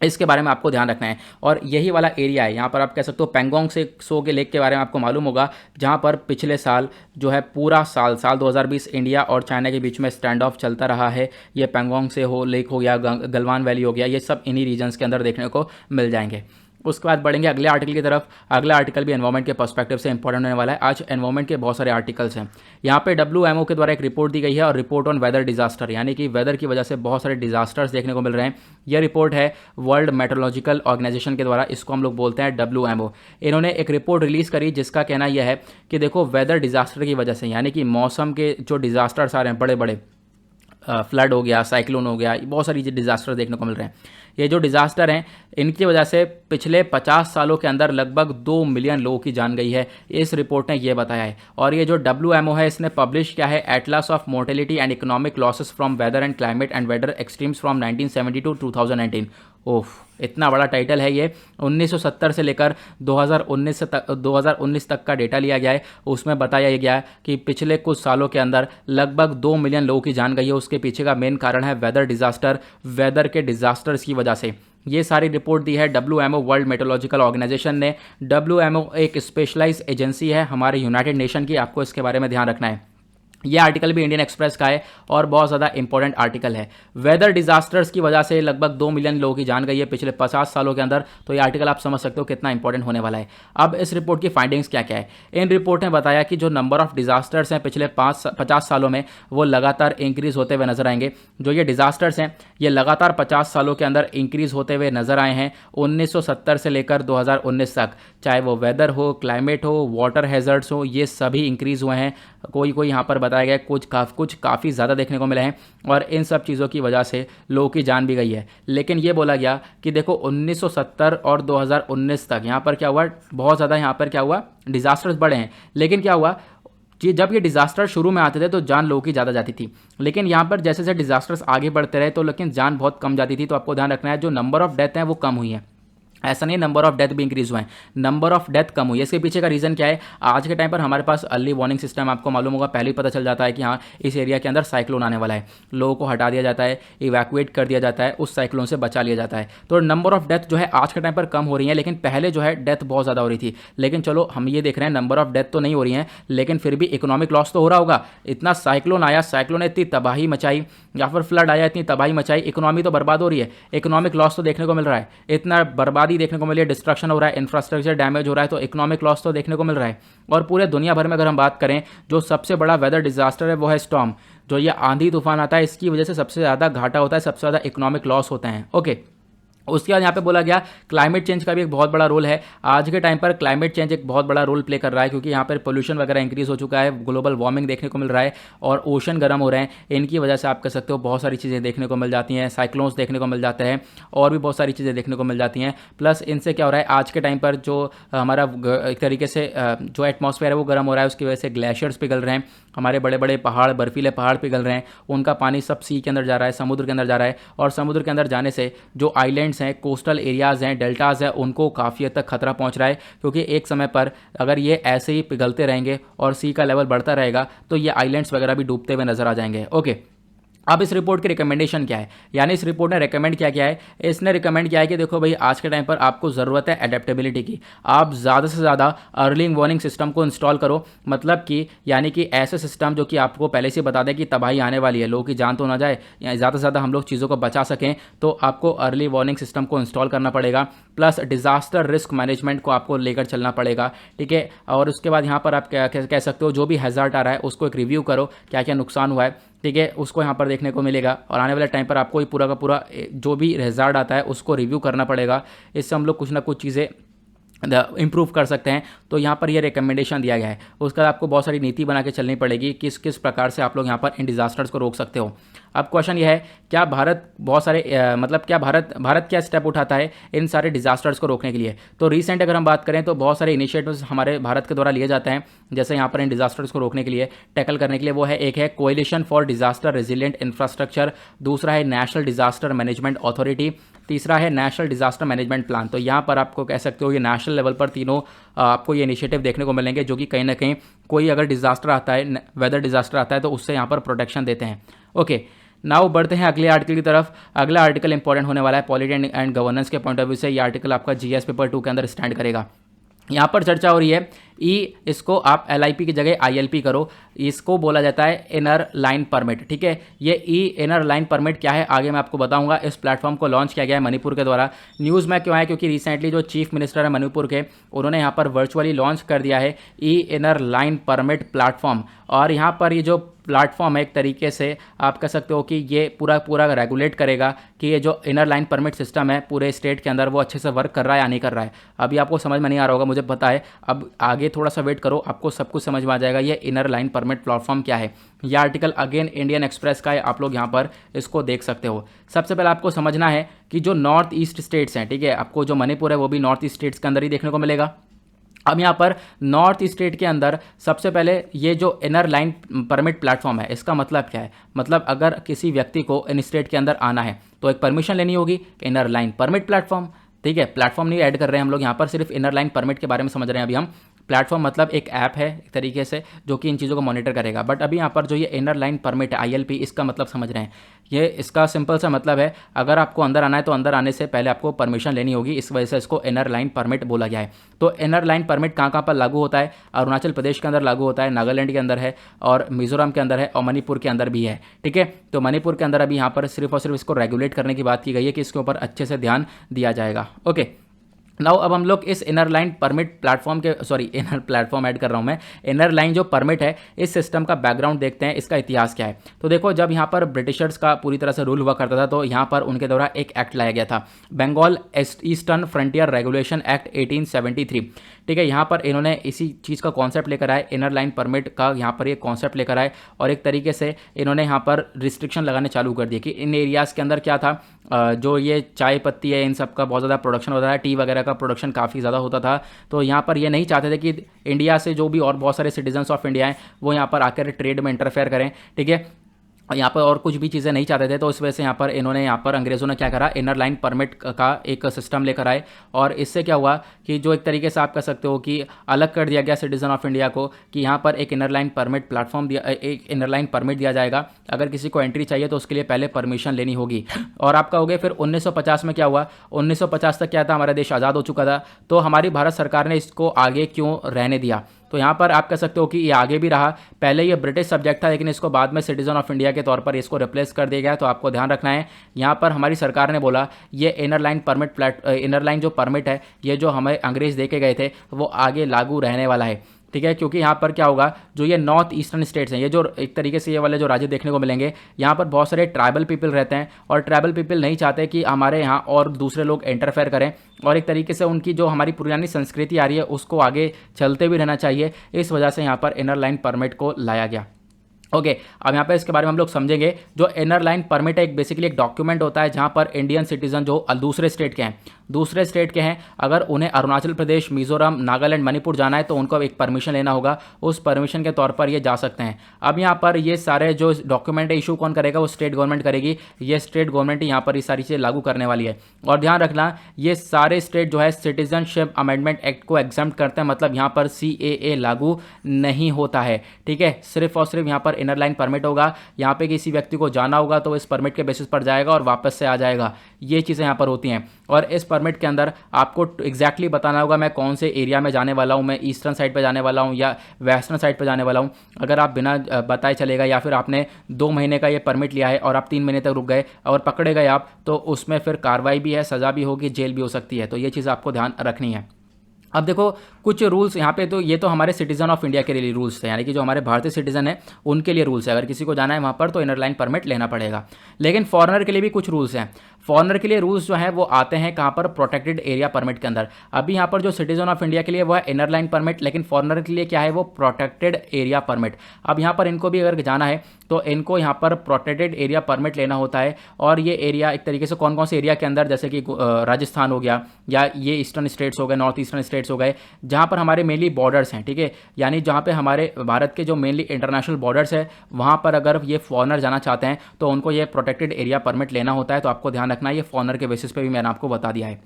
इसके बारे में आपको ध्यान रखना है। और यही वाला एरिया है, यहाँ पर आप कह सकते हो पेंगोंग से सो के लेक के बारे में आपको मालूम होगा, जहाँ पर पिछले साल जो है पूरा साल 2020 इंडिया और चाइना के बीच में स्टैंड ऑफ चलता रहा है। ये पेंगोंग से हो लेक हो गया, गलवान वैली हो गया, ये सब इन्हीं रीजन्स के अंदर देखने को मिल जाएंगे। उसके बाद बढ़ेंगे अगले आर्टिकल की तरफ। अगला आर्टिकल भी एनवायरमेंट के पर्सपेक्टिव से इंपॉर्टेंट होने वाला है। आज एनवायरमेंट के बहुत सारे आर्टिकल्स हैं। यहाँ पे WMO के द्वारा एक रिपोर्ट दी गई है, और रिपोर्ट ऑन वेदर डिजास्टर, यानी कि वेदर की वजह से बहुत सारे डिजास्टर्स देखने को मिल रहे हैं। यह रिपोर्ट है वर्ल्ड मेट्रोलॉजिकल ऑर्गेनाइजेशन के द्वारा, इसको हम लोग बोलते हैं WMO। इन्होंने एक रिपोर्ट रिलीज करी जिसका कहना यह है कि देखो वेदर डिजास्टर की वजह से, यानी कि मौसम के जो डिजास्टर्स आ रहे हैं बड़े बड़े, फ्लड हो गया, साइक्लोन हो गया, बहुत सारी डिजास्टर देखने को मिल रहे हैं। ये जो डिजास्टर हैं इनकी वजह से पिछले 50 सालों के अंदर लगभग 2 मिलियन लोगों की जान गई है, इस रिपोर्ट ने ये बताया है। और ये जो WMO है इसने पब्लिश किया है atlas of mortality and economic losses from weather and climate and weather extremes from 1970 to 2019। ओफ, इतना बड़ा टाइटल है ये। 1970 से लेकर 2019 तक का डेटा लिया गया है। उसमें बताया गया है कि पिछले कुछ सालों के अंदर लगभग 2 मिलियन लोगों की जान गई है। उसके पीछे का मेन कारण है वेदर डिजास्टर, वेदर के डिजास्टर्स की वजह से। ये सारी रिपोर्ट दी है WMO, वर्ल्ड मेट्रोलॉजिकल ऑर्गेनाइजेशन ने। WMO एक स्पेशलाइज्ड एजेंसी है हमारे यूनाइटेड नेशन की, आपको इसके बारे में ध्यान रखना है। ये आर्टिकल भी इंडियन एक्सप्रेस का है और बहुत ज़्यादा इंपॉर्टेंट आर्टिकल है। वेदर डिजास्टर्स की वजह से लगभग 2 मिलियन लोगों की जान गई है पिछले 50 सालों के अंदर। तो ये आर्टिकल आप समझ सकते हो कितना इंपॉर्टेंट होने वाला है। अब इस रिपोर्ट की फाइंडिंग्स क्या क्या है। इन रिपोर्ट ने बताया कि जो नंबर ऑफ डिजास्टर्स हैं पिछले 50 सालों में वो लगातार इंक्रीज होते हुए नजर आएंगे। जो ये डिजास्टर्स हैं ये लगातार 50 सालों के अंदर इंक्रीज होते हुए नजर आए हैं, 1970 से लेकर 2019 तक। चाहे वो वेदर हो, क्लाइमेट हो, वाटर हैजर्ड्स हो, ये सभी इंक्रीज हुए हैं। कोई यहाँ पर बताया गया कुछ काफ़ी ज़्यादा देखने को मिले हैं, और इन सब चीज़ों की वजह से लोगों की जान भी गई है। लेकिन ये बोला गया कि देखो 1970 और 2019 तक यहाँ पर क्या हुआ, बहुत ज़्यादा यहाँ पर क्या हुआ, डिजास्टर्स बढ़े हैं। लेकिन क्या हुआ, जब ये डिजास्टर शुरू में आते थे तो जान लोगों की ज़्यादा जाती थी, लेकिन यहाँ पर जैसे जैसे डिजास्टर्स आगे बढ़ते रहे तो लेकिन जान बहुत कम जाती थी। तो आपको ध्यान रखना है जो नंबर ऑफ डेथ हैं वो कम हुई है, ऐसा नहीं नंबर ऑफ डेथ भी इंक्रीज हुए हैं, नंबर ऑफ डेथ कम हुई है। इसके पीछे का रीज़न क्या है, आज के टाइम पर हमारे पास अर्ली वार्निंग सिस्टम आपको मालूम होगा, पहले ही पता चल जाता है कि हाँ इस एरिया के अंदर साइक्लोन आने वाला है, लोगों को हटा दिया जाता है, इवैक्यूएट कर दिया जाता है, उस साइक्लोन से बचा लिया जाता है। तो नंबर ऑफ डेथ जो है आज के टाइम पर कम हो रही है, लेकिन पहले जो है डेथ बहुत ज़्यादा हो रही थी। लेकिन चलो हम ये देख रहे हैं नंबर ऑफ डेथ तो नहीं हो रही है, लेकिन फिर भी इकोनॉमिक लॉस तो हो रहा होगा। इतना साइक्लोन आया, साइक्लोन ने इतनी तबाही मचाई, या फिर फ्लड आया, इतनी तबाही मचाई, इकोनॉमी तो बर्बाद हो रही है, इकोनॉमिक लॉस तो देखने को मिल रहा है, इतना बर्बादी देखने को मिली है, डिस्ट्रक्शन हो रहा है, इंफ्रास्ट्रक्चर डैमेज हो रहा है, तो इकोनॉमिक लॉस तो देखने को मिल रहा है। और पूरे दुनिया भर में अगर हम बात करें जो सबसे बड़ा वेदर डिजास्टर है वो है स्टॉर्म, जो ये आंधी तूफान आता है, इसकी वजह से सबसे ज़्यादा घाटा होता है, सबसे ज़्यादा इकोनॉमिक लॉस होते हैं। ओके, उसके बाद यहाँ पे बोला गया क्लाइमेट चेंज का भी एक बहुत बड़ा रोल है। आज के टाइम पर क्लाइमेट चेंज एक बहुत बड़ा रोल प्ले कर रहा है, क्योंकि यहाँ पर पोल्यूशन वगैरह इंक्रीज हो चुका है, ग्लोबल वार्मिंग देखने को मिल रहा है और ओशन गर्म हो रहे हैं। इनकी वजह से आप कह सकते हो बहुत सारी चीज़ें देखने को मिल जाती हैं, साइक्लोन्स देखने को मिल जाते हैं और भी बहुत सारी चीज़ें देखने को मिल जाती हैं। प्लस इनसे क्या हो रहा है, आज के टाइम पर जो हमारा एक तरीके से जो एटमॉस्फेयर है वो गर्म हो रहा है, उसकी वजह से ग्लेशियर्स पिघल रहे हैं, हमारे बड़े बड़े पहाड़, बर्फीले पहाड़ पिघल रहे हैं, उनका पानी सब सी के अंदर जा रहा है, समुद्र के अंदर जा रहा है। और समुद्र के अंदर जाने से जो आइलैंड्स हैं, कोस्टल एरियाज़ हैं, डेल्टाज़ हैं, उनको काफ़ी हद तक खतरा पहुंच रहा है, क्योंकि एक समय पर अगर ये ऐसे ही पिघलते रहेंगे और सी का लेवल बढ़ता रहेगा तो ये आइलैंड्स वगैरह भी डूबते हुए नजर आ जाएंगे। ओके, अब इस रिपोर्ट की रिकमेंडेशन क्या है, यानी इस रिपोर्ट ने रिकमेंड क्या किया है, इसने रिकमेंड किया है कि देखो भाई आज के टाइम पर आपको ज़रूरत है एडेप्टेबिलिटी की। आप ज़्यादा से ज़्यादा अर्ली वार्निंग सिस्टम को इंस्टॉल करो, मतलब कि यानी कि ऐसे सिस्टम जो कि आपको पहले से बता दें कि तबाही आने वाली है, लोगों की जान तो ना जाए, या ज़्यादा से ज़्यादा हम लोग चीज़ों को बचा सकें, तो आपको अर्ली वार्निंग सिस्टम को इंस्टॉल करना पड़ेगा। प्लस डिज़ास्टर रिस्क मैनेजमेंट को आपको लेकर चलना पड़ेगा, ठीक है। और उसके बाद यहाँ पर आप कह सकते हो जो भी हैज़ार्ड आ रहा है उसको एक रिव्यू करो, क्या क्या नुकसान हुआ है, ठीक है, उसको यहाँ पर देखने को मिलेगा। और आने वाले टाइम पर आपको ये पूरा का पूरा जो भी रिजल्ट आता है उसको रिव्यू करना पड़ेगा। इससे हम लोग कुछ ना कुछ चीज़ें इंप्रूव कर सकते हैं। तो यहाँ पर ये रिकमेंडेशन दिया गया है। उसके बाद आपको बहुत सारी नीति बना के चलनी पड़ेगी, किस किस प्रकार से आप लोग यहाँ पर इन डिजास्टर्स को रोक सकते हो। अब क्वेश्चन ये है, क्या भारत बहुत सारे मतलब क्या भारत क्या स्टेप उठाता है इन सारे डिजास्टर्स को रोकने के लिए। तो रिसेंट अगर हम बात करें तो बहुत सारे इनिशिएटिव्स हमारे भारत के द्वारा लिए जाते हैं, जैसे यहाँ पर इन डिजास्टर्स को रोकने के लिए, टैकल करने के लिए। वो है, एक है coalition for disaster resilient infrastructure, दूसरा है नेशनल डिजास्टर मैनेजमेंट अथॉरिटी, तीसरा है नेशनल डिजास्टर मैनेजमेंट प्लान। तो यहाँ पर आपको कह सकते हो ये नेशनल लेवल पर तीनों आपको ये इनिशिएटिव देखने को मिलेंगे, जो कि कहीं ना कहीं कोई अगर डिजास्टर आता है, वेदर डिजास्टर आता है, तो उससे यहाँ पर प्रोटेक्शन देते हैं। ओके, नाउ बढ़ते हैं अगले आर्टिकल की तरफ। अगला आर्टिकल इंपॉर्टेंट होने वाला है पॉलिटी एंड गवर्नेंस के पॉइंट ऑफ व्यू से। ये आर्टिकल आपका जीएस पेपर 2 के अंदर स्टैंड करेगा। यहाँ पर चर्चा हो रही है इसको आप एलआईपी की जगह आईएलपी करो। इसको बोला जाता है इनर लाइन परमिट, ठीक है। ये इनर लाइन परमिट क्या है आगे मैं आपको बताऊंगा। इस प्लेटफॉर्म को लॉन्च किया गया है मणिपुर के द्वारा। न्यूज़ में क्यों आया, क्योंकि रिसेंटली जो चीफ मिनिस्टर है मणिपुर के, उन्होंने यहाँ पर वर्चुअली लॉन्च कर दिया है इनर लाइन परमिट प्लेटफॉर्म। और यहाँ पर ये जो प्लेटफॉर्म है, एक तरीके से आप कह सकते हो कि ये पूरा रेगुलेट करेगा कि ये जो इनर लाइन परमिट सिस्टम है पूरे स्टेट के अंदर वो अच्छे से वर्क कर रहा है या नहीं कर रहा है। अभी आपको समझ में नहीं आ रहा होगा, मुझे पता है। अब आगे थोड़ा सा वेट करो, आपको सब कुछ समझ में आ जाएगा ये इनर लाइन परमिट प्लेटफॉर्म क्या है। यह आर्टिकल अगेन इंडियन एक्सप्रेस का है, आप लोग यहाँ पर इसको देख सकते हो। सबसे पहले आपको समझना है कि जो नॉर्थ ईस्ट स्टेट्स हैं, ठीक है, आपको जो मणिपुर है वो भी नॉर्थ ईस्ट स्टेट्स के अंदर ही देखने को मिलेगा। अब यहाँ पर नॉर्थ स्टेट के अंदर सबसे पहले ये जो इनर लाइन परमिट प्लेटफॉर्म है, इसका मतलब क्या है, मतलब अगर किसी व्यक्ति को इन स्टेट के अंदर आना है तो एक परमिशन लेनी होगी, इनर लाइन परमिट प्लेटफॉर्म, ठीक है। प्लेटफॉर्म नहीं ऐड कर रहे हैं हम लोग यहाँ पर, सिर्फ इनर लाइन परमिट के बारे में समझ रहे हैं अभी हम। प्लेटफॉर्म मतलब एक ऐप है एक तरीके से जो कि इन चीज़ों को मॉनिटर करेगा। बट अभी यहाँ पर जो ये इनर लाइन परमिट है आईएलपी, इसका मतलब समझ रहे हैं। ये इसका सिंपल सा मतलब है, अगर आपको अंदर आना है तो अंदर आने से पहले आपको परमिशन लेनी होगी, इस वजह से इसको इनर लाइन परमिट बोला गया है। तो इनर लाइन परमिट कहाँ पर लागू होता है, अरुणाचल प्रदेश के अंदर लागू होता है, नागालैंड के अंदर है, और मिजोरम के अंदर है, और मणिपुर के अंदर भी है, ठीक है। तो मणिपुर के अंदर अभी यहाँ पर सिर्फ और सिर्फ इसको रेगुलेट करने की बात की गई है कि इसके ऊपर अच्छे से ध्यान दिया जाएगा। ओके, नाउ अब हम लोग इस इनर लाइन परमिट प्लेटफॉर्म के, सॉरी इनर प्लेटफॉर्म ऐड कर रहा हूं मैं, इनर लाइन जो परमिट है इस सिस्टम का बैकग्राउंड देखते हैं, इसका इतिहास क्या है। तो देखो, जब यहाँ पर ब्रिटिशर्स का पूरी तरह से रूल हुआ करता था तो यहाँ पर उनके द्वारा एक एक्ट लाया गया था, Bengal eastern frontier regulation act 1873, ठीक है। यहाँ पर इन्होंने इसी चीज़ का कॉन्सेप्ट लेकर आए, इनर लाइन परमिट का यहाँ पर ये कॉन्सेप्ट लेकर आए, और एक तरीके से इन्होंने यहाँ पर रिस्ट्रिक्शन लगाने चालू कर दिए कि इन एरियाज़ के अंदर क्या था, जो ये चाय पत्ती है इन सब का बहुत ज़्यादा प्रोडक्शन होता है, टी वगैरह का प्रोडक्शन काफ़ी ज़्यादा होता था। तो यहाँ पर ये नहीं चाहते थे कि इंडिया से जो भी और बहुत सारे सिटीजन्स ऑफ इंडिया हैं वो यहाँ पर आकर ट्रेड में इंटरफेयर करें, ठीक है, यहाँ पर और कुछ भी चीज़ें नहीं चाहते थे। तो इस वजह से यहाँ पर इन्होंने यहाँ पर अंग्रेज़ों ने क्या करा, इनर लाइन परमिट का एक सिस्टम लेकर आए, और इससे क्या हुआ कि जो एक तरीके से आप कह सकते हो कि अलग कर दिया गया सिटीजन ऑफ इंडिया को, कि यहाँ पर एक इनर लाइन परमिट प्लेटफॉर्म दिया, एक इनर लाइन परमिट दिया जाएगा। अगर किसी को एंट्री चाहिए तो उसके लिए पहले परमिशन लेनी होगी। और आपका हो गया फिर 1950 में क्या हुआ, 1950 तक क्या था, हमारा देश आज़ाद हो चुका था। तो हमारी भारत सरकार ने इसको आगे क्यों रहने दिया, तो यहाँ पर आप कह सकते हो कि ये आगे भी रहा। पहले ये ब्रिटिश सब्जेक्ट था, लेकिन इसको बाद में सिटीजन ऑफ इंडिया के तौर पर इसको रिप्लेस कर दिया गया। तो आपको ध्यान रखना है, यहाँ पर हमारी सरकार ने बोला ये inner line permit inner line जो परमिट है, ये जो हमें अंग्रेज दे के गए थे वो आगे लागू रहने वाला है। ठीक है, क्योंकि यहाँ पर क्या होगा, जो ये नॉर्थ ईस्टर्न स्टेट्स हैं, ये जो एक तरीके से ये वाले जो राज्य देखने को मिलेंगे, यहाँ पर बहुत सारे ट्राइबल पीपल रहते हैं और ट्राइबल पीपल नहीं चाहते कि हमारे यहाँ और दूसरे लोग इंटरफेयर करें और एक तरीके से उनकी जो हमारी पुरानी संस्कृति आ रही है उसको आगे चलते भी रहना चाहिए। इस वजह से यहाँ पर इनर लाइन परमिट को लाया गया। ओके अब यहाँ पे इसके बारे में हम लोग समझेंगे। जो इनर लाइन परमिट है, एक बेसिकली एक डॉक्यूमेंट होता है जहाँ पर इंडियन सिटीजन जो दूसरे स्टेट के हैं, अगर उन्हें अरुणाचल प्रदेश, मिजोरम, नागालैंड, मणिपुर जाना है तो उनको एक परमिशन लेना होगा। उस परमिशन के तौर पर ये जा सकते हैं। अब यहाँ पर ये सारे जो डॉक्यूमेंट है इशू कौन करेगा, वो स्टेट गवर्नमेंट करेगी। ये स्टेट गवर्नमेंट ही यहाँ पर ये सारी चीज़ें लागू करने वाली है। और ध्यान रखना, ये सारे स्टेट जो है सिटीजनशिप अमेंडमेंट एक्ट को एग्जाम्प्ट करते हैं, मतलब यहाँ पर CAA लागू नहीं होता है। ठीक है, सिर्फ और सिर्फ यहाँ पर इनर लाइन परमिट होगा। यहाँ पे किसी व्यक्ति को जाना होगा तो इस परमिट के बेसिस पर जाएगा और वापस से आ जाएगा। ये चीज़ें यहाँ पर होती हैं। और इस परमिट के अंदर आपको एग्जैक्टली बताना होगा मैं कौन से एरिया में जाने वाला हूँ, मैं ईस्टर्न साइड पे जाने वाला हूँ या वेस्टर्न साइड पे जाने वाला हूँ। अगर आप बिना बताए चलेगा या फिर आपने 2 महीने का ये परमिट लिया है और आप 3 महीने तक रुक गए और पकड़े गए आप, तो उसमें फिर कार्रवाई भी है, सज़ा भी होगी, जेल भी हो सकती है। तो ये चीज़ आपको ध्यान रखनी है। अब देखो कुछ रूल्स यहाँ पे, तो ये तो हमारे सिटीजन ऑफ इंडिया के लिए रूल्स थे, यानी कि जो हमारे भारतीय सिटीजन है उनके लिए रूल्स है। अगर किसी को जाना है वहाँ पर तो इनर लाइन परमिट लेना पड़ेगा। लेकिन फॉरेनर के लिए भी कुछ रूल्स हैं। फॉरेनर के लिए रूल्स जो हैं वो आते हैं कहाँ पर, प्रोटेक्टेड एरिया परमिट के अंदर। अभी यहाँ पर जो सिटीजन ऑफ इंडिया के लिए वो है इनर लाइन परमिट, लेकिन फॉरेनर के लिए क्या है, वो प्रोटेक्टेड एरिया परमिट। अब यहाँ पर इनको भी अगर जाना है तो इनको यहाँ पर प्रोटेक्टेड एरिया परमिट लेना होता है। और ये एरिया एक तरीके से कौन कौन से एरिया के अंदर, जैसे कि राजस्थान हो गया या ये ईस्टर्न स्टेट्स हो गए, नॉर्थ ईस्टर्न स्टेट्स हो गए, जहाँ पर हमारे मेनली बॉर्डर्स हैं। ठीक है, यानी जहाँ पे हमारे भारत के जो मेनली इंटरनेशनल बॉर्डर्स है वहाँ पर अगर ये फॉरेनर जाना चाहते हैं तो उनको ये प्रोटेक्टेड एरिया परमिट लेना होता है। तो आपको ध्यान रखना है, ये फॉरेनर के बेसिस पे भी मैंने आपको बता दिया है।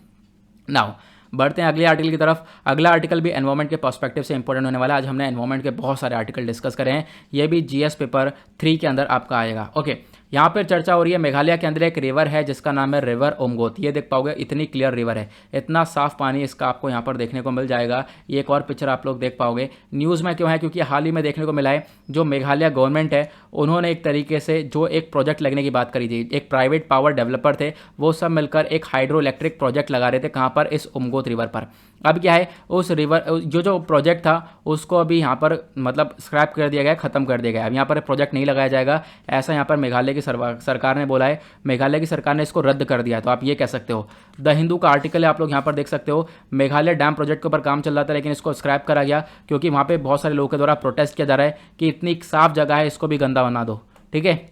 नाउ बढ़ते हैं अगले आर्टिकल की तरफ। अगला आर्टिकल भी एनवायरमेंट के पर्सपेक्टिव से इंपॉर्टेंट होने वाला है। आज हमने एनवायरमेंट के बहुत सारे आर्टिकल डिस्कस करे हैं, ये भी GS पेपर 3 के अंदर आपका आएगा। ओके, यहाँ पर चर्चा हो रही है मेघालय के अंदर एक रिवर है जिसका नाम है रिवर ओमगोत। ये देख पाओगे, इतनी क्लियर रिवर है, इतना साफ पानी इसका आपको यहाँ पर देखने को मिल जाएगा। ये एक और पिक्चर आप लोग देख पाओगे। न्यूज़ में क्यों है, क्योंकि हाल ही में देखने को मिला है जो मेघालय गवर्नमेंट है उन्होंने एक तरीके से जो एक प्रोजेक्ट लगने की बात करी थी, एक प्राइवेट पावर डेवलपर थे, वो सब मिलकर एक हाइड्रो इलेक्ट्रिक प्रोजेक्ट लगा रहे थे। कहाँ पर, इस ओमगोत रिवर पर। अब क्या है, उस रिवर जो प्रोजेक्ट था उसको अभी यहाँ पर मतलब स्क्रैप कर दिया गया, खत्म कर दिया गया। अब यहाँ पर प्रोजेक्ट नहीं लगाया जाएगा, ऐसा यहाँ पर मेघालय की सरकार ने बोला है। मेघालय की सरकार ने इसको रद्द कर दिया। तो आप ये कह सकते हो, द हिंदू का आर्टिकल है, आप लोग यहाँ पर देख सकते हो। मेघालय डैम प्रोजेक्ट के ऊपर काम चल रहा था लेकिन इसको स्क्रैप करा गया क्योंकि वहाँ पे बहुत सारे लोगों के द्वारा प्रोटेस्ट किया जा रहा है कि इतनी साफ जगह है, इसको भी गंदा बना दो। ठीक है,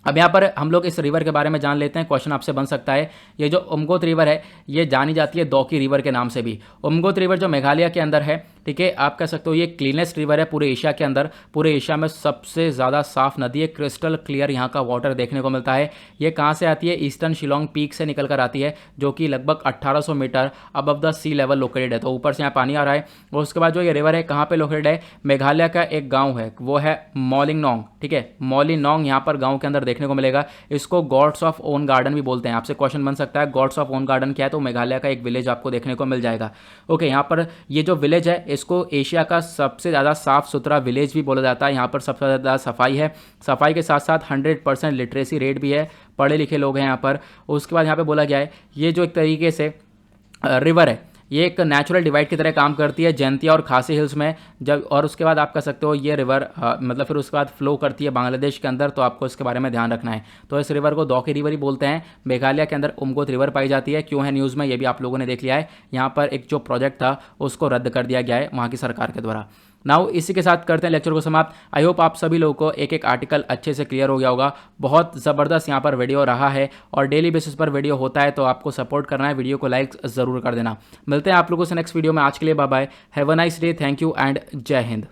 अब यहाँ पर हम लोग इस रिवर के बारे में जान लेते हैं। क्वेश्चन आपसे बन सकता है, ये जो ओमगोत रिवर है ये जानी जाती है दौकी रिवर के नाम से भी। ओमगोत रिवर जो मेघालय के अंदर है, ठीक है, आप कह सकते हो ये क्लीनेस्ट रिवर है पूरे एशिया के अंदर। पूरे एशिया में सबसे ज़्यादा साफ नदी है, क्रिस्टल क्लियर यहाँ का वाटर देखने को मिलता है। ये कहाँ से आती है, ईस्टर्न शिलोंग पीक से निकल कर आती है, जो कि लगभग 1800 metre above the sea level located है। तो ऊपर से यहाँ पानी आ रहा है। और उसके बाद जो ये रिवर है कहाँ पे लोकेटेड है, मेघालय का एक गाँव है, वो है मॉलिंगनोंग। ठीक है, मॉलिंगनोंग यहाँ पर गाँव के अंदर देखने को मिलेगा। इसको गॉड्स ऑफ ओन गार्डन भी बोलते हैं। आपसे क्वेश्चन बन सकता है गॉड्स ऑफ ओन गार्डन क्या है, तो मेघालय का एक विलेज आपको देखने को मिल जाएगा। ओके, यहाँ पर ये जो विलेज है इसको एशिया का सबसे ज़्यादा साफ सुथरा विलेज भी बोला जाता है। यहाँ पर सबसे ज़्यादा सफाई है, सफाई के साथ साथ 100% लिटरेसी रेट भी है, पढ़े लिखे लोग हैं यहाँ पर। उसके बाद यहाँ पे बोला गया है ये जो एक तरीके से रिवर है ये एक नेचुरल डिवाइड की तरह काम करती है जयंतिया और खासी हिल्स में जब। और उसके बाद आप कह सकते हो ये रिवर मतलब फिर उसके बाद फ्लो करती है बांग्लादेश के अंदर। तो आपको इसके बारे में ध्यान रखना है। तो इस रिवर को दौकी रिवर ही बोलते हैं। मेघालय के अंदर ओमगोत रिवर पाई जाती है। क्यों है न्यूज़ में, ये भी आप लोगों ने देख लिया है। यहाँ पर एक जो प्रोजेक्ट था उसको रद्द कर दिया गया है वहाँ की सरकार के द्वारा। नाउ इसी के साथ करते हैं लेक्चर को समाप्त। आई होप आप सभी लोगों को एक एक आर्टिकल अच्छे से क्लियर हो गया होगा। बहुत ज़बरदस्त यहाँ पर वीडियो रहा है और डेली बेसिस पर वीडियो होता है, तो आपको सपोर्ट करना है, वीडियो को लाइक ज़रूर कर देना। मिलते हैं आप लोगों से नेक्स्ट वीडियो में। आज के लिए bye bye, have a nice day, thank you and जय हिंद।